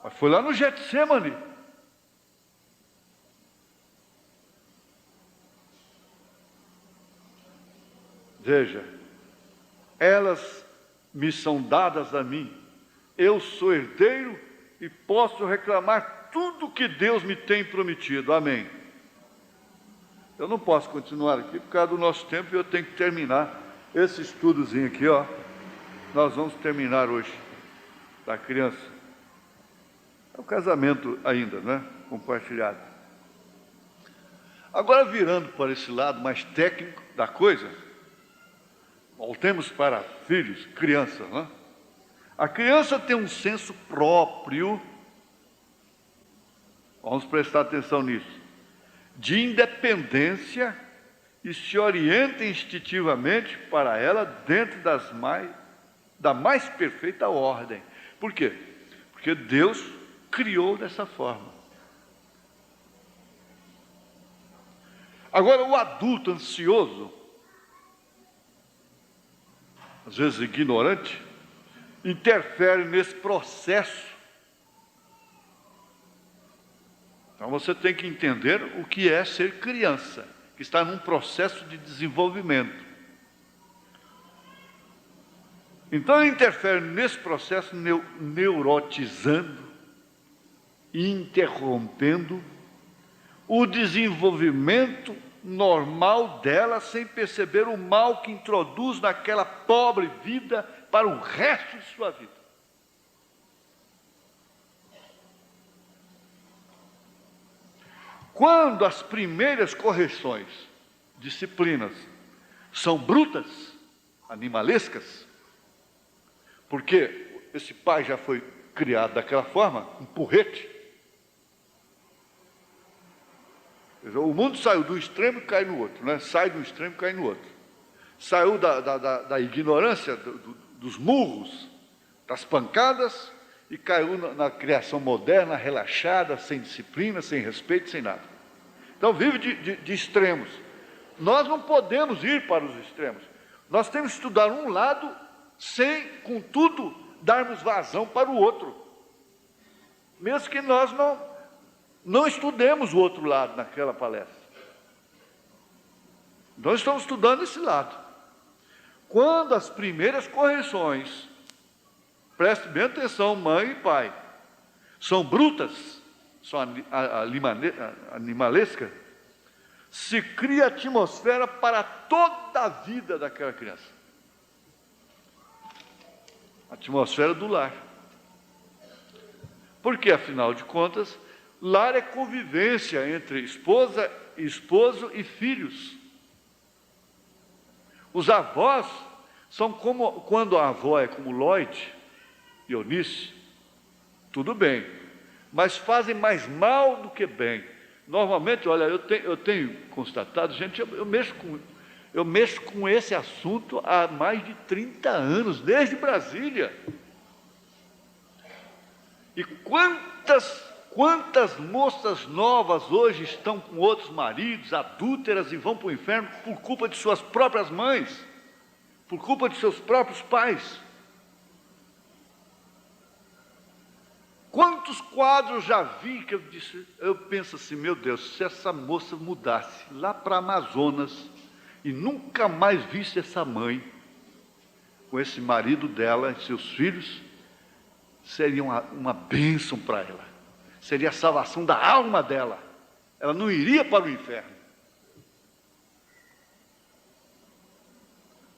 Mas foi lá no Getsêmani. Veja, elas me são dadas a mim, eu sou herdeiro e posso reclamar tudo que Deus me tem prometido, amém. Eu não posso continuar aqui por causa do nosso tempo, e eu tenho que terminar esse estudozinho aqui, ó. Nós vamos terminar hoje, da criança. É o casamento ainda, né? Compartilhado. Agora, virando para esse lado mais técnico da coisa, voltemos para filhos, crianças, né? A criança tem um senso próprio, vamos prestar atenção nisso, de independência e se orienta instintivamente para ela dentro da mais perfeita ordem. Por quê? Porque Deus criou dessa forma. Agora, o adulto ansioso, às vezes ignorante, interfere nesse processo. Então você tem que entender o que é ser criança, que está num processo de desenvolvimento. Então ele interfere nesse processo, neurotizando e interrompendo o desenvolvimento normal dela, sem perceber o mal que introduz naquela pobre vida para o resto de sua vida. Quando as primeiras correções, disciplinas, são brutas, animalescas, porque esse pai já foi criado daquela forma, um porrete. O mundo saiu do extremo e cai no outro, né? Sai do extremo e cai no outro. Saiu da ignorância, dos murros, das pancadas, e caiu na criação moderna, relaxada, sem disciplina, sem respeito, sem nada. Então vive de extremos. Nós não podemos ir para os extremos. Nós temos que estudar um lado sem, contudo, darmos vazão para o outro. Mesmo que nós não estudemos o outro lado naquela palestra. Nós estamos estudando esse lado. Quando as primeiras correções, preste bem atenção, mãe e pai, são brutas, são animalescas, se cria atmosfera para toda a vida daquela criança. A atmosfera do lar. Porque, afinal de contas, lar é convivência entre esposa, esposo e filhos. Os avós são como, quando a avó é como Lloyd e Eunice, tudo bem, mas fazem mais mal do que bem. Normalmente, olha, eu tenho constatado, gente, eu mexo com esse assunto há mais de 30 anos, desde Brasília. E quantas moças novas hoje estão com outros maridos, adúlteras, e vão para o inferno por culpa de suas próprias mães, por culpa de seus próprios pais. Quantos quadros já vi que eu penso assim, meu Deus, se essa moça mudasse lá para Amazonas e nunca mais visse essa mãe com esse marido dela e seus filhos, seria uma bênção para ela, seria a salvação da alma dela, ela não iria para o inferno.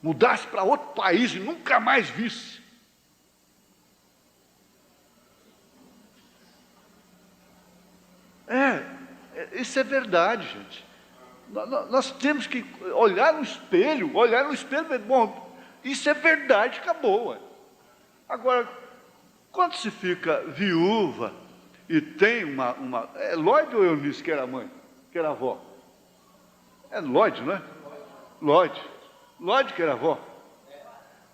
Mudasse para outro país e nunca mais visse. Isso é verdade, gente. Nós temos que olhar no espelho, bom, isso é verdade, acabou. Agora, quando se fica viúva e tem é Lloyd ou Eunice que era a mãe, que era a avó? É Lloyd, não é? Lloyd que era a avó.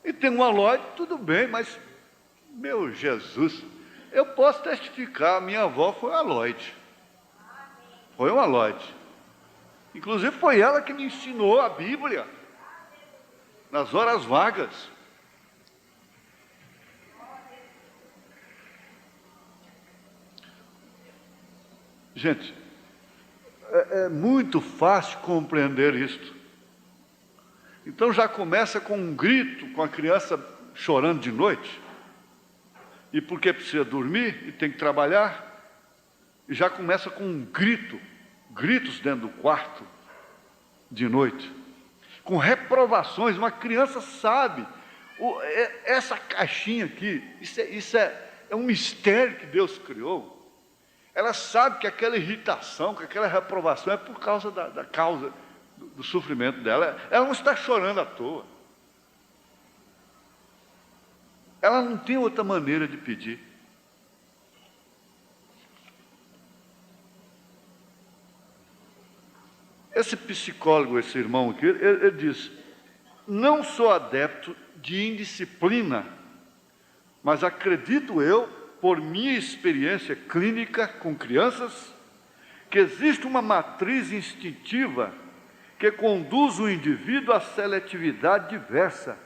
E tem uma Lloyd, tudo bem, mas, meu Jesus, eu posso testificar, minha avó foi a Lloyd. Foi uma Lloyd. Inclusive foi ela que me ensinou a Bíblia nas horas vagas. Gente, é muito fácil compreender isto. Então já começa com um grito, com a criança chorando de noite, e porque precisa dormir e tem que trabalhar, e já começa com um gritos dentro do quarto de noite, com reprovações. Uma criança sabe, essa caixinha aqui, isso é um mistério que Deus criou. Ela sabe que aquela irritação, que aquela reprovação é por causa da causa do sofrimento dela. Ela não está chorando à toa. Ela não tem outra maneira de pedir. Esse psicólogo, esse irmão aqui, ele diz: não sou adepto de indisciplina, mas acredito eu, por minha experiência clínica com crianças, que existe uma matriz instintiva que conduz o indivíduo à seletividade diversa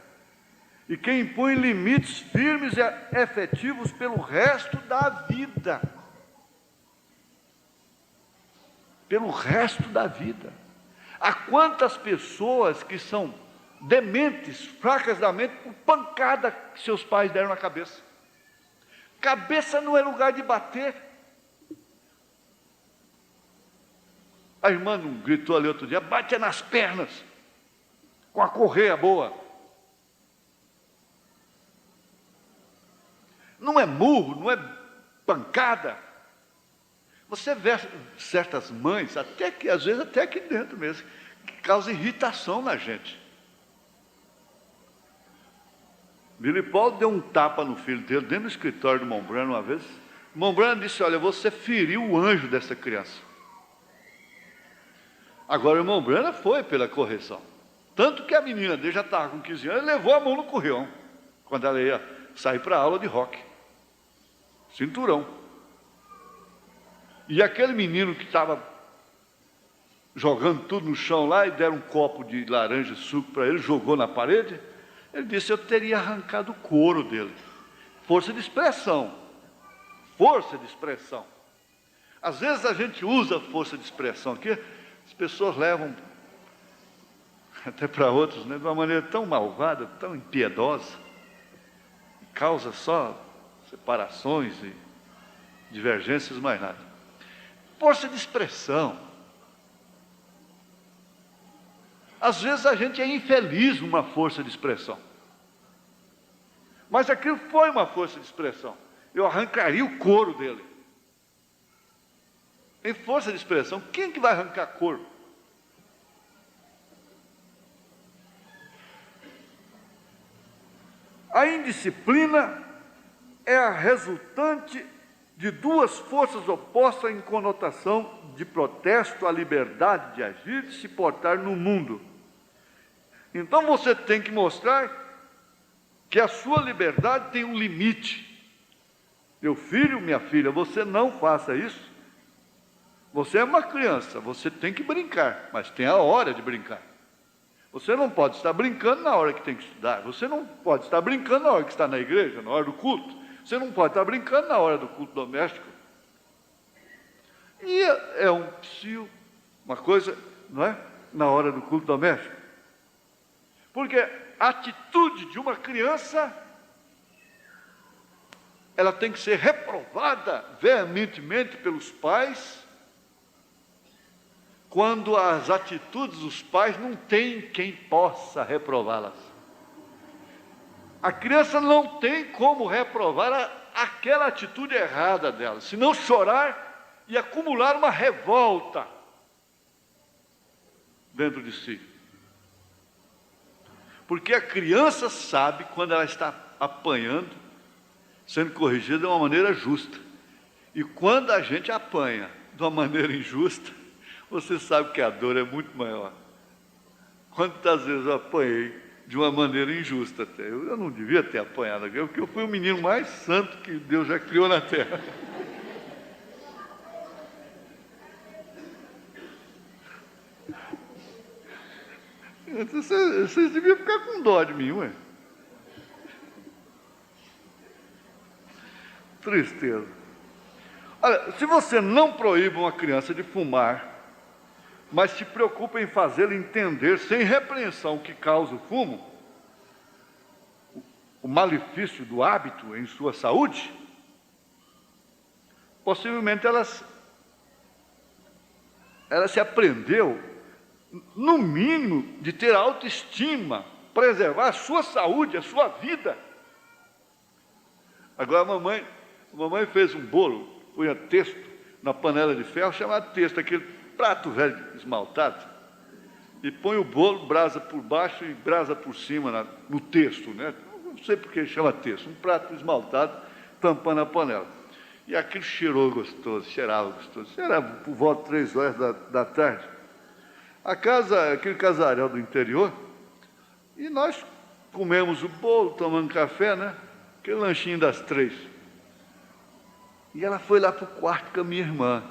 e que impõe limites firmes e efetivos pelo resto da vida. Pelo resto da vida. Há quantas pessoas que são dementes, fracas da mente, por pancada que seus pais deram na cabeça. Cabeça não é lugar de bater. A irmã não gritou ali outro dia: bate nas pernas, com a correia boa. Não é murro, não é pancada. Você vê certas mães, até que, às vezes até aqui dentro mesmo, que causam irritação na gente. Billy Paul deu um tapa no filho dele, dentro do escritório do Mombrano uma vez. Mombrano disse: olha, você feriu o anjo dessa criança. Agora o Mombrano foi pela correção. Tanto que a menina dele já estava com 15 anos, levou a mão no correão, quando ela ia sair para a aula de rock. Cinturão. E aquele menino que estava jogando tudo no chão lá e deram um copo de laranja e suco para ele, jogou na parede, ele disse: eu teria arrancado o couro dele. Força de expressão. Força de expressão. Às vezes a gente usa força de expressão aqui, as pessoas levam até para outros, né, de uma maneira tão malvada, tão impiedosa, causa só separações e divergências, mais nada. Força de expressão. Às vezes a gente é infeliz numa força de expressão. Mas aquilo foi uma força de expressão. Eu arrancaria o couro dele. Em força de expressão, quem que vai arrancar couro? A indisciplina é a resultante de duas forças opostas em conotação de protesto à liberdade de agir e se portar no mundo. Então você tem que mostrar que a sua liberdade tem um limite. Meu filho, minha filha, você não faça isso. Você é uma criança, você tem que brincar, mas tem a hora de brincar. Você não pode estar brincando na hora que tem que estudar. Você não pode estar brincando na hora que está na igreja, na hora do culto. Você não pode estar brincando na hora do culto doméstico. E é um psio, uma coisa, não é? Na hora do culto doméstico. Porque a atitude de uma criança, ela tem que ser reprovada veementemente pelos pais, quando as atitudes dos pais não têm quem possa reprová-las. A criança não tem como reprovar aquela atitude errada dela, senão chorar e acumular uma revolta dentro de si. Porque a criança sabe quando ela está apanhando, sendo corrigida de uma maneira justa. E quando a gente apanha de uma maneira injusta, você sabe que a dor é muito maior. Quantas vezes eu apanhei de uma maneira injusta até. Eu não devia ter apanhado, porque eu fui o menino mais santo que Deus já criou na terra. Vocês deviam ficar com dó de mim, ué. Tristeza. Olha, se você não proíbe uma criança de fumar, mas se preocupa em fazê-la entender sem repreensão o que causa o fumo, o malefício do hábito em sua saúde, possivelmente ela se aprendeu, no mínimo, de ter autoestima, preservar a sua saúde, a sua vida. Agora a mamãe fez um bolo, punha testo na panela de ferro, chamado testo, aquele prato velho esmaltado, e põe o bolo, brasa por baixo e brasa por cima no testo, né? Não sei porque chama testo, um prato esmaltado, tampando a panela. E aquilo cheirava gostoso, cheirava por volta de 3 horas da tarde. A casa, aquele casarão do interior, e nós comemos o bolo, tomando café, né? Aquele lanchinho das 3. E ela foi lá para o quarto com a minha irmã.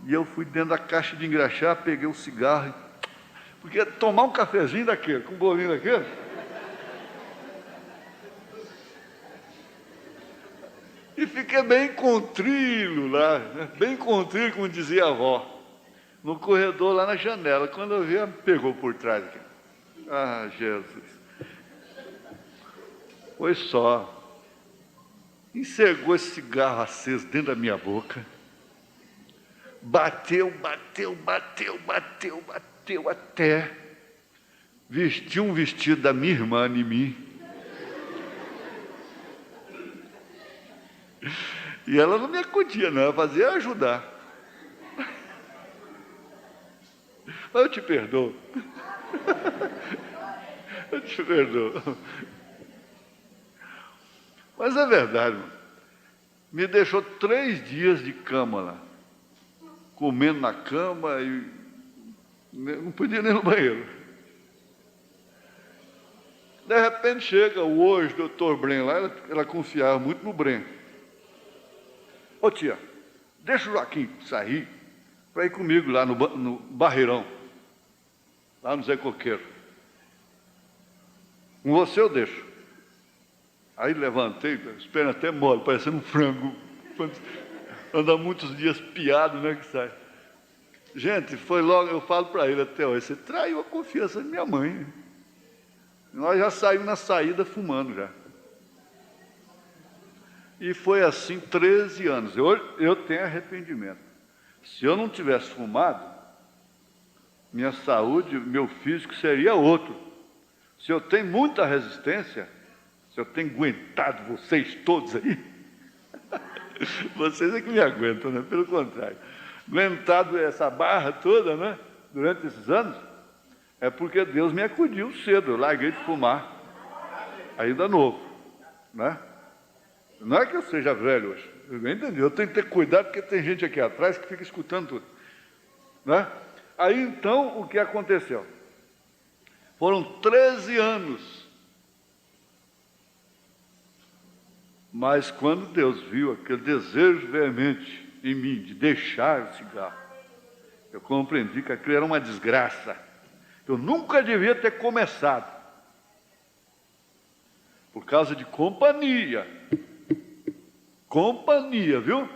E eu fui dentro da caixa de engraxar, peguei o cigarro. Porque tomar um cafezinho daquele, com um bolinho daquele. E fiquei bem contrilo lá, né? Bem contrilo, como dizia a avó. No corredor, lá na janela. Quando eu vi, ela me pegou por trás aqui. Ah, Jesus. Foi só. Encergou esse cigarro aceso dentro da minha boca. Bateu até vestiu um vestido da minha irmã em mim. E ela não me acudia, não, ela fazia ajudar. Mas eu te perdoo. Eu te perdoo. Mas é verdade, mano. Me deixou 3 dias de cama lá. Comendo na cama e não podia nem no banheiro. De repente chega o hoje, doutor Bren lá, ela confiava muito no Bren. Ô tia, deixa o Joaquim sair para ir comigo lá no Barreirão, lá no Zé Coqueiro. Com você eu deixo. Aí levantei, esperando até mole, parecendo um frango. Anda muitos dias piado, né, que sai. Gente, foi logo, eu falo para ele até hoje, você traiu a confiança de minha mãe. Nós já saímos na saída fumando já. E foi assim 13 anos. Eu tenho arrependimento. Se eu não tivesse fumado, minha saúde, meu físico seria outro. Se eu tenho muita resistência, se eu tenho aguentado vocês todos aí, vocês é que me aguentam, né? Pelo contrário. Aguentado essa barra toda, né? Durante esses anos, é porque Deus me acudiu cedo. Eu larguei de fumar, ainda novo, né? Não é que eu seja velho hoje, eu tenho que ter cuidado porque tem gente aqui atrás que fica escutando tudo, né? Aí então, o que aconteceu? Foram 13 anos. Mas quando Deus viu aquele desejo veemente em mim de deixar o cigarro, eu compreendi que aquilo era uma desgraça. Eu nunca devia ter começado. Por causa de companhia. Companhia, viu?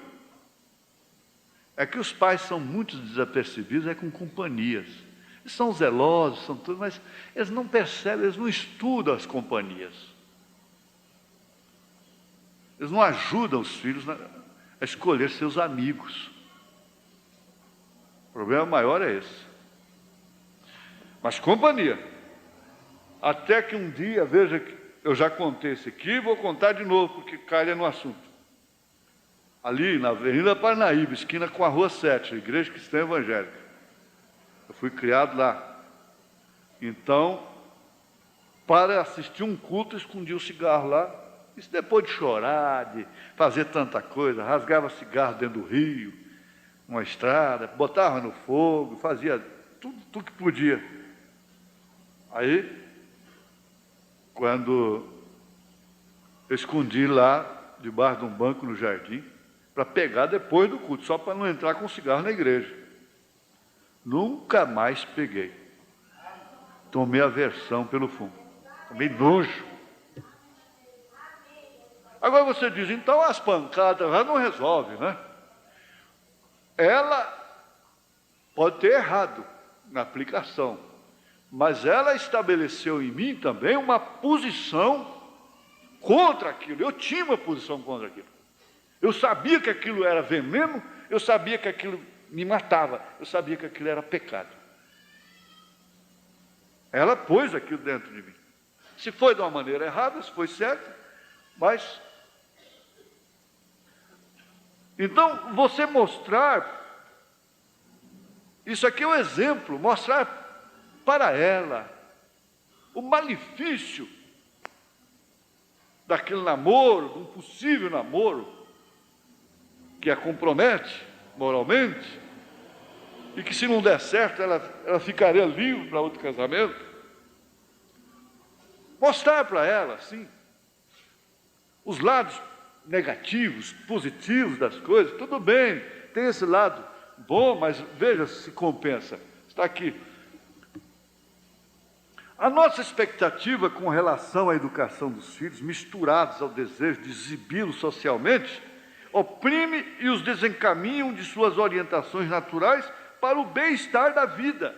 É que os pais são muito desapercebidos, é com companhias. Eles são zelosos, são tudo, mas eles não percebem, eles não estudam as companhias. Eles não ajudam os filhos a escolher seus amigos. O problema maior é esse. Mas companhia. Até que um dia, veja que eu já contei esse aqui e vou contar de novo, porque calha no assunto. Ali na Avenida Parnaíba, esquina com a Rua 7, a Igreja Cristã Evangélica. Eu fui criado lá. Então, para assistir um culto, eu escondi o cigarro lá. Isso depois de chorar, de fazer tanta coisa, rasgava cigarro dentro do rio, uma estrada, botava no fogo, fazia tudo que podia. Aí, quando eu escondi lá, debaixo de um banco no jardim, para pegar depois do culto, só para não entrar com cigarro na igreja. Nunca mais peguei. Tomei aversão pelo fumo. Tomei nojo. Agora você diz, então as pancadas já não resolvem, né? Ela pode ter errado na aplicação, mas ela estabeleceu em mim também uma posição contra aquilo. Eu tinha uma posição contra aquilo. Eu sabia que aquilo era veneno, eu sabia que aquilo me matava, eu sabia que aquilo era pecado. Ela pôs aquilo dentro de mim. Se foi de uma maneira errada, se foi certo, mas... Então, você mostrar, isso aqui é um exemplo, mostrar para ela o malefício daquele namoro, de um possível namoro, que a compromete moralmente, e que se não der certo, ela ficaria livre para outro casamento. Mostrar para ela, sim, os lados negativos, positivos das coisas. Tudo bem, tem esse lado bom, mas veja se compensa. Está aqui. A nossa expectativa com relação à educação dos filhos, misturados ao desejo de exibi-los socialmente, oprime e os desencaminham de suas orientações naturais para o bem-estar da vida.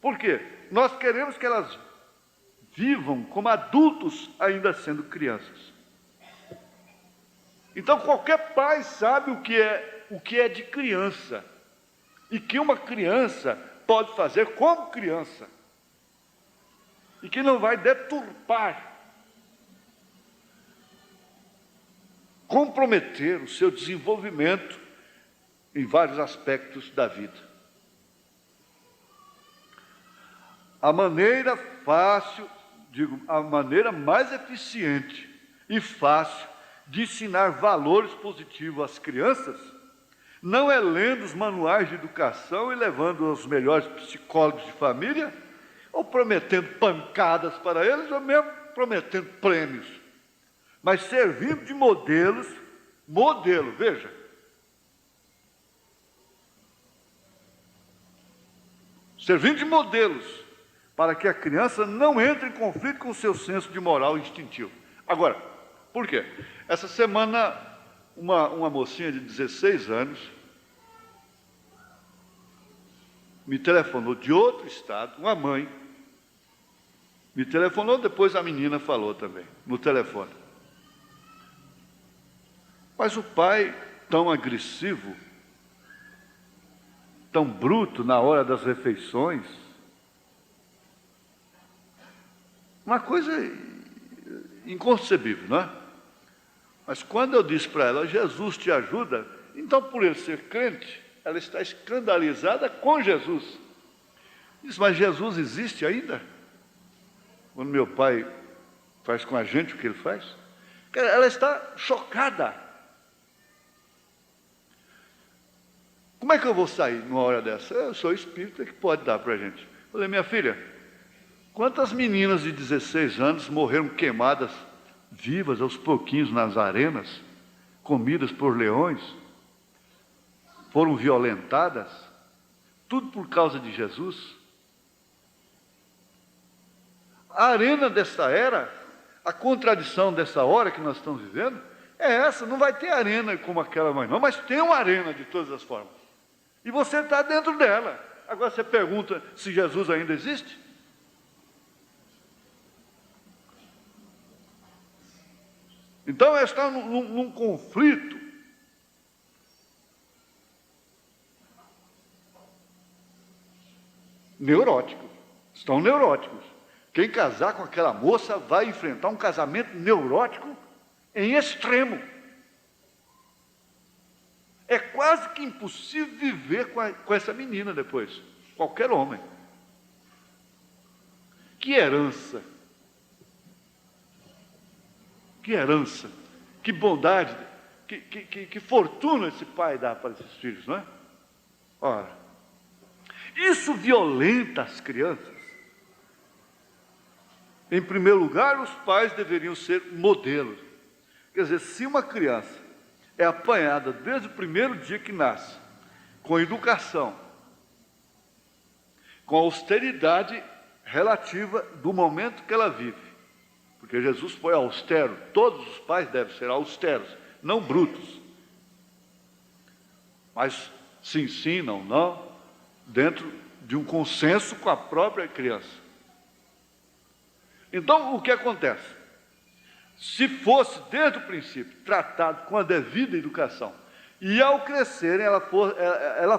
Por quê? Nós queremos que elas vivam como adultos, ainda sendo crianças. Então, qualquer pai sabe o que é de criança e que uma criança pode fazer como criança e que não vai deturpar, comprometer o seu desenvolvimento em vários aspectos da vida. A maneira fácil, a maneira mais eficiente e fácil de ensinar valores positivos às crianças não é lendo os manuais de educação e levando aos melhores psicólogos de família, ou prometendo pancadas para eles, ou mesmo prometendo prêmios, mas servindo de modelo, veja, servindo de modelos, para que a criança não entre em conflito com o seu senso de moral instintivo. Agora, por quê? Essa semana, uma mocinha de 16 anos me telefonou de outro estado, uma mãe, me telefonou, depois a menina falou também, no telefone. Mas o pai, tão agressivo, tão bruto na hora das refeições, uma coisa inconcebível, não é? Mas quando eu disse para ela, Jesus te ajuda, então por ele ser crente, ela está escandalizada com Jesus. Diz, mas Jesus existe ainda? Quando meu pai faz com a gente o que ele faz? Ela está chocada. Como é que eu vou sair numa hora dessa? Eu sou espírita, que pode dar para a gente. Eu falei, minha filha, quantas meninas de 16 anos morreram queimadas vivas aos pouquinhos nas arenas, comidas por leões, foram violentadas, tudo por causa de Jesus? A arena dessa era, a contradição dessa hora que nós estamos vivendo, é essa. Não vai ter arena como aquela mãe, não, mas tem uma arena de todas as formas. E você está dentro dela. Agora você pergunta se Jesus ainda existe? Então está num conflito neurótico. Estão neuróticos. Quem casar com aquela moça vai enfrentar um casamento neurótico em extremo. É quase que impossível viver com essa menina depois, qualquer homem. Que herança! Que herança! Que bondade! Que fortuna esse pai dá para esses filhos, não é? Ora, isso violenta as crianças. Em primeiro lugar, os pais deveriam ser modelos. Quer dizer, se uma criança é apanhada desde o primeiro dia que nasce, com educação, com austeridade relativa do momento que ela vive, porque Jesus foi austero, todos os pais devem ser austeros, não brutos, mas se ensinam, não, dentro de um consenso com a própria criança. Então, o que acontece? Se fosse, desde o princípio, tratado com a devida educação, e ao crescerem ela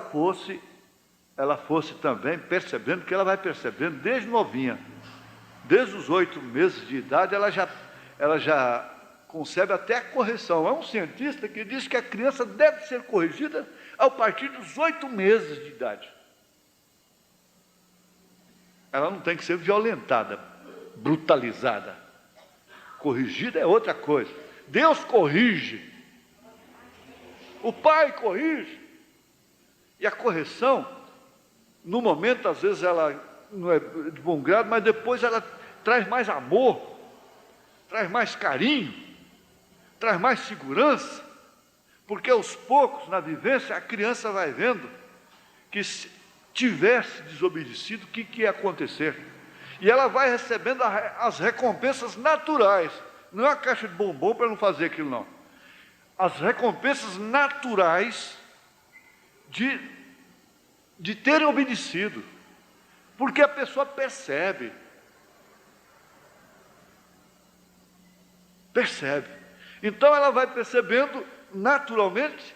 fosse também percebendo, que ela vai percebendo desde novinha, desde os 8 meses de idade, ela já concebe até a correção. É um cientista que diz que a criança deve ser corrigida a partir dos 8 meses de idade. Ela não tem que ser violentada, brutalizada. Corrigida é outra coisa. Deus corrige. O Pai corrige. E a correção no momento, às vezes, ela não é de bom grado, mas depois ela traz mais amor, traz mais carinho, traz mais segurança, porque aos poucos, na vivência, a criança vai vendo que se tivesse desobedecido, o que ia acontecer? E ela vai recebendo as recompensas naturais, não é uma caixa de bombom para não fazer aquilo, não. As recompensas naturais de terem obedecido, porque a pessoa percebe. Então ela vai percebendo naturalmente,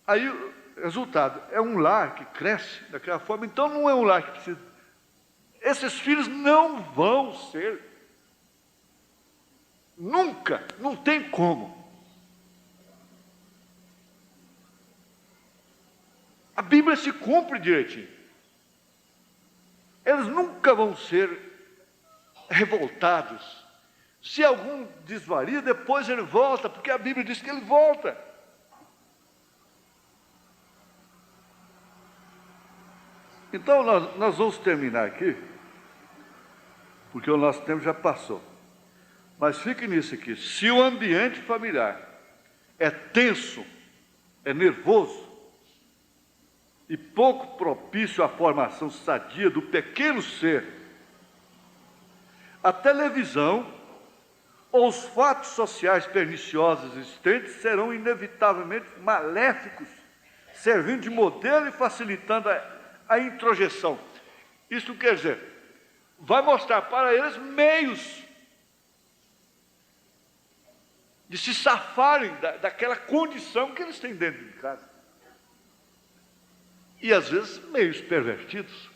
aí o resultado é um lar que cresce daquela forma. Então não é um lar que precisa. Esses filhos não vão ser, nunca, não tem como. A Bíblia se cumpre direitinho. Eles nunca vão ser revoltados. Se algum desvaria, depois ele volta, porque a Bíblia diz que ele volta. Então nós vamos terminar aqui, porque o nosso tempo já passou. Mas fique nisso aqui: se o ambiente familiar é tenso, é nervoso e pouco propício à formação sadia do pequeno ser, a televisão ou os fatos sociais perniciosos existentes serão inevitavelmente maléficos, servindo de modelo e facilitando a introjeção. Isso quer dizer, vai mostrar para eles meios de se safarem daquela condição que eles têm dentro de casa. E às vezes meios pervertidos.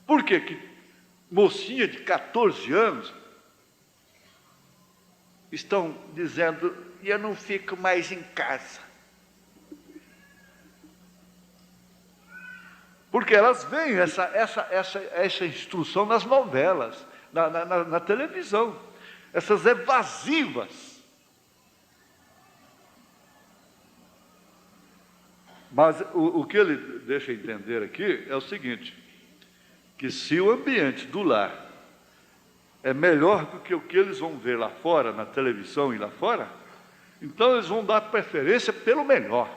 Por quê? Que mocinha de 14 anos estão dizendo: eu não fico mais em casa. Porque elas veem essa instrução nas novelas, na televisão, essas evasivas. Mas o que ele deixa entender aqui é o seguinte: que se o ambiente do lar é melhor do que o que eles vão ver lá fora, na televisão e lá fora, então eles vão dar preferência pelo melhor,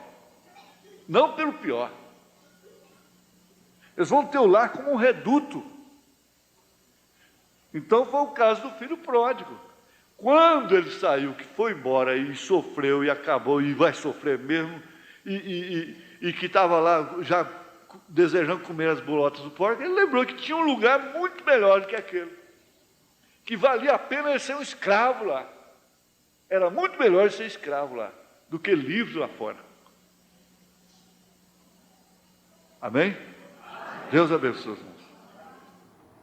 não pelo pior. Eles vão ter o lar como um reduto. Então foi o caso do filho pródigo. Quando ele saiu, que foi embora e sofreu e acabou e vai sofrer mesmo, e que estava lá já desejando comer as bolotas do porco, ele lembrou que tinha um lugar muito melhor do que aquele, que valia a pena ele ser um escravo lá. Era muito melhor ele ser escravo lá do que livre lá fora. Amém? Deus abençoe.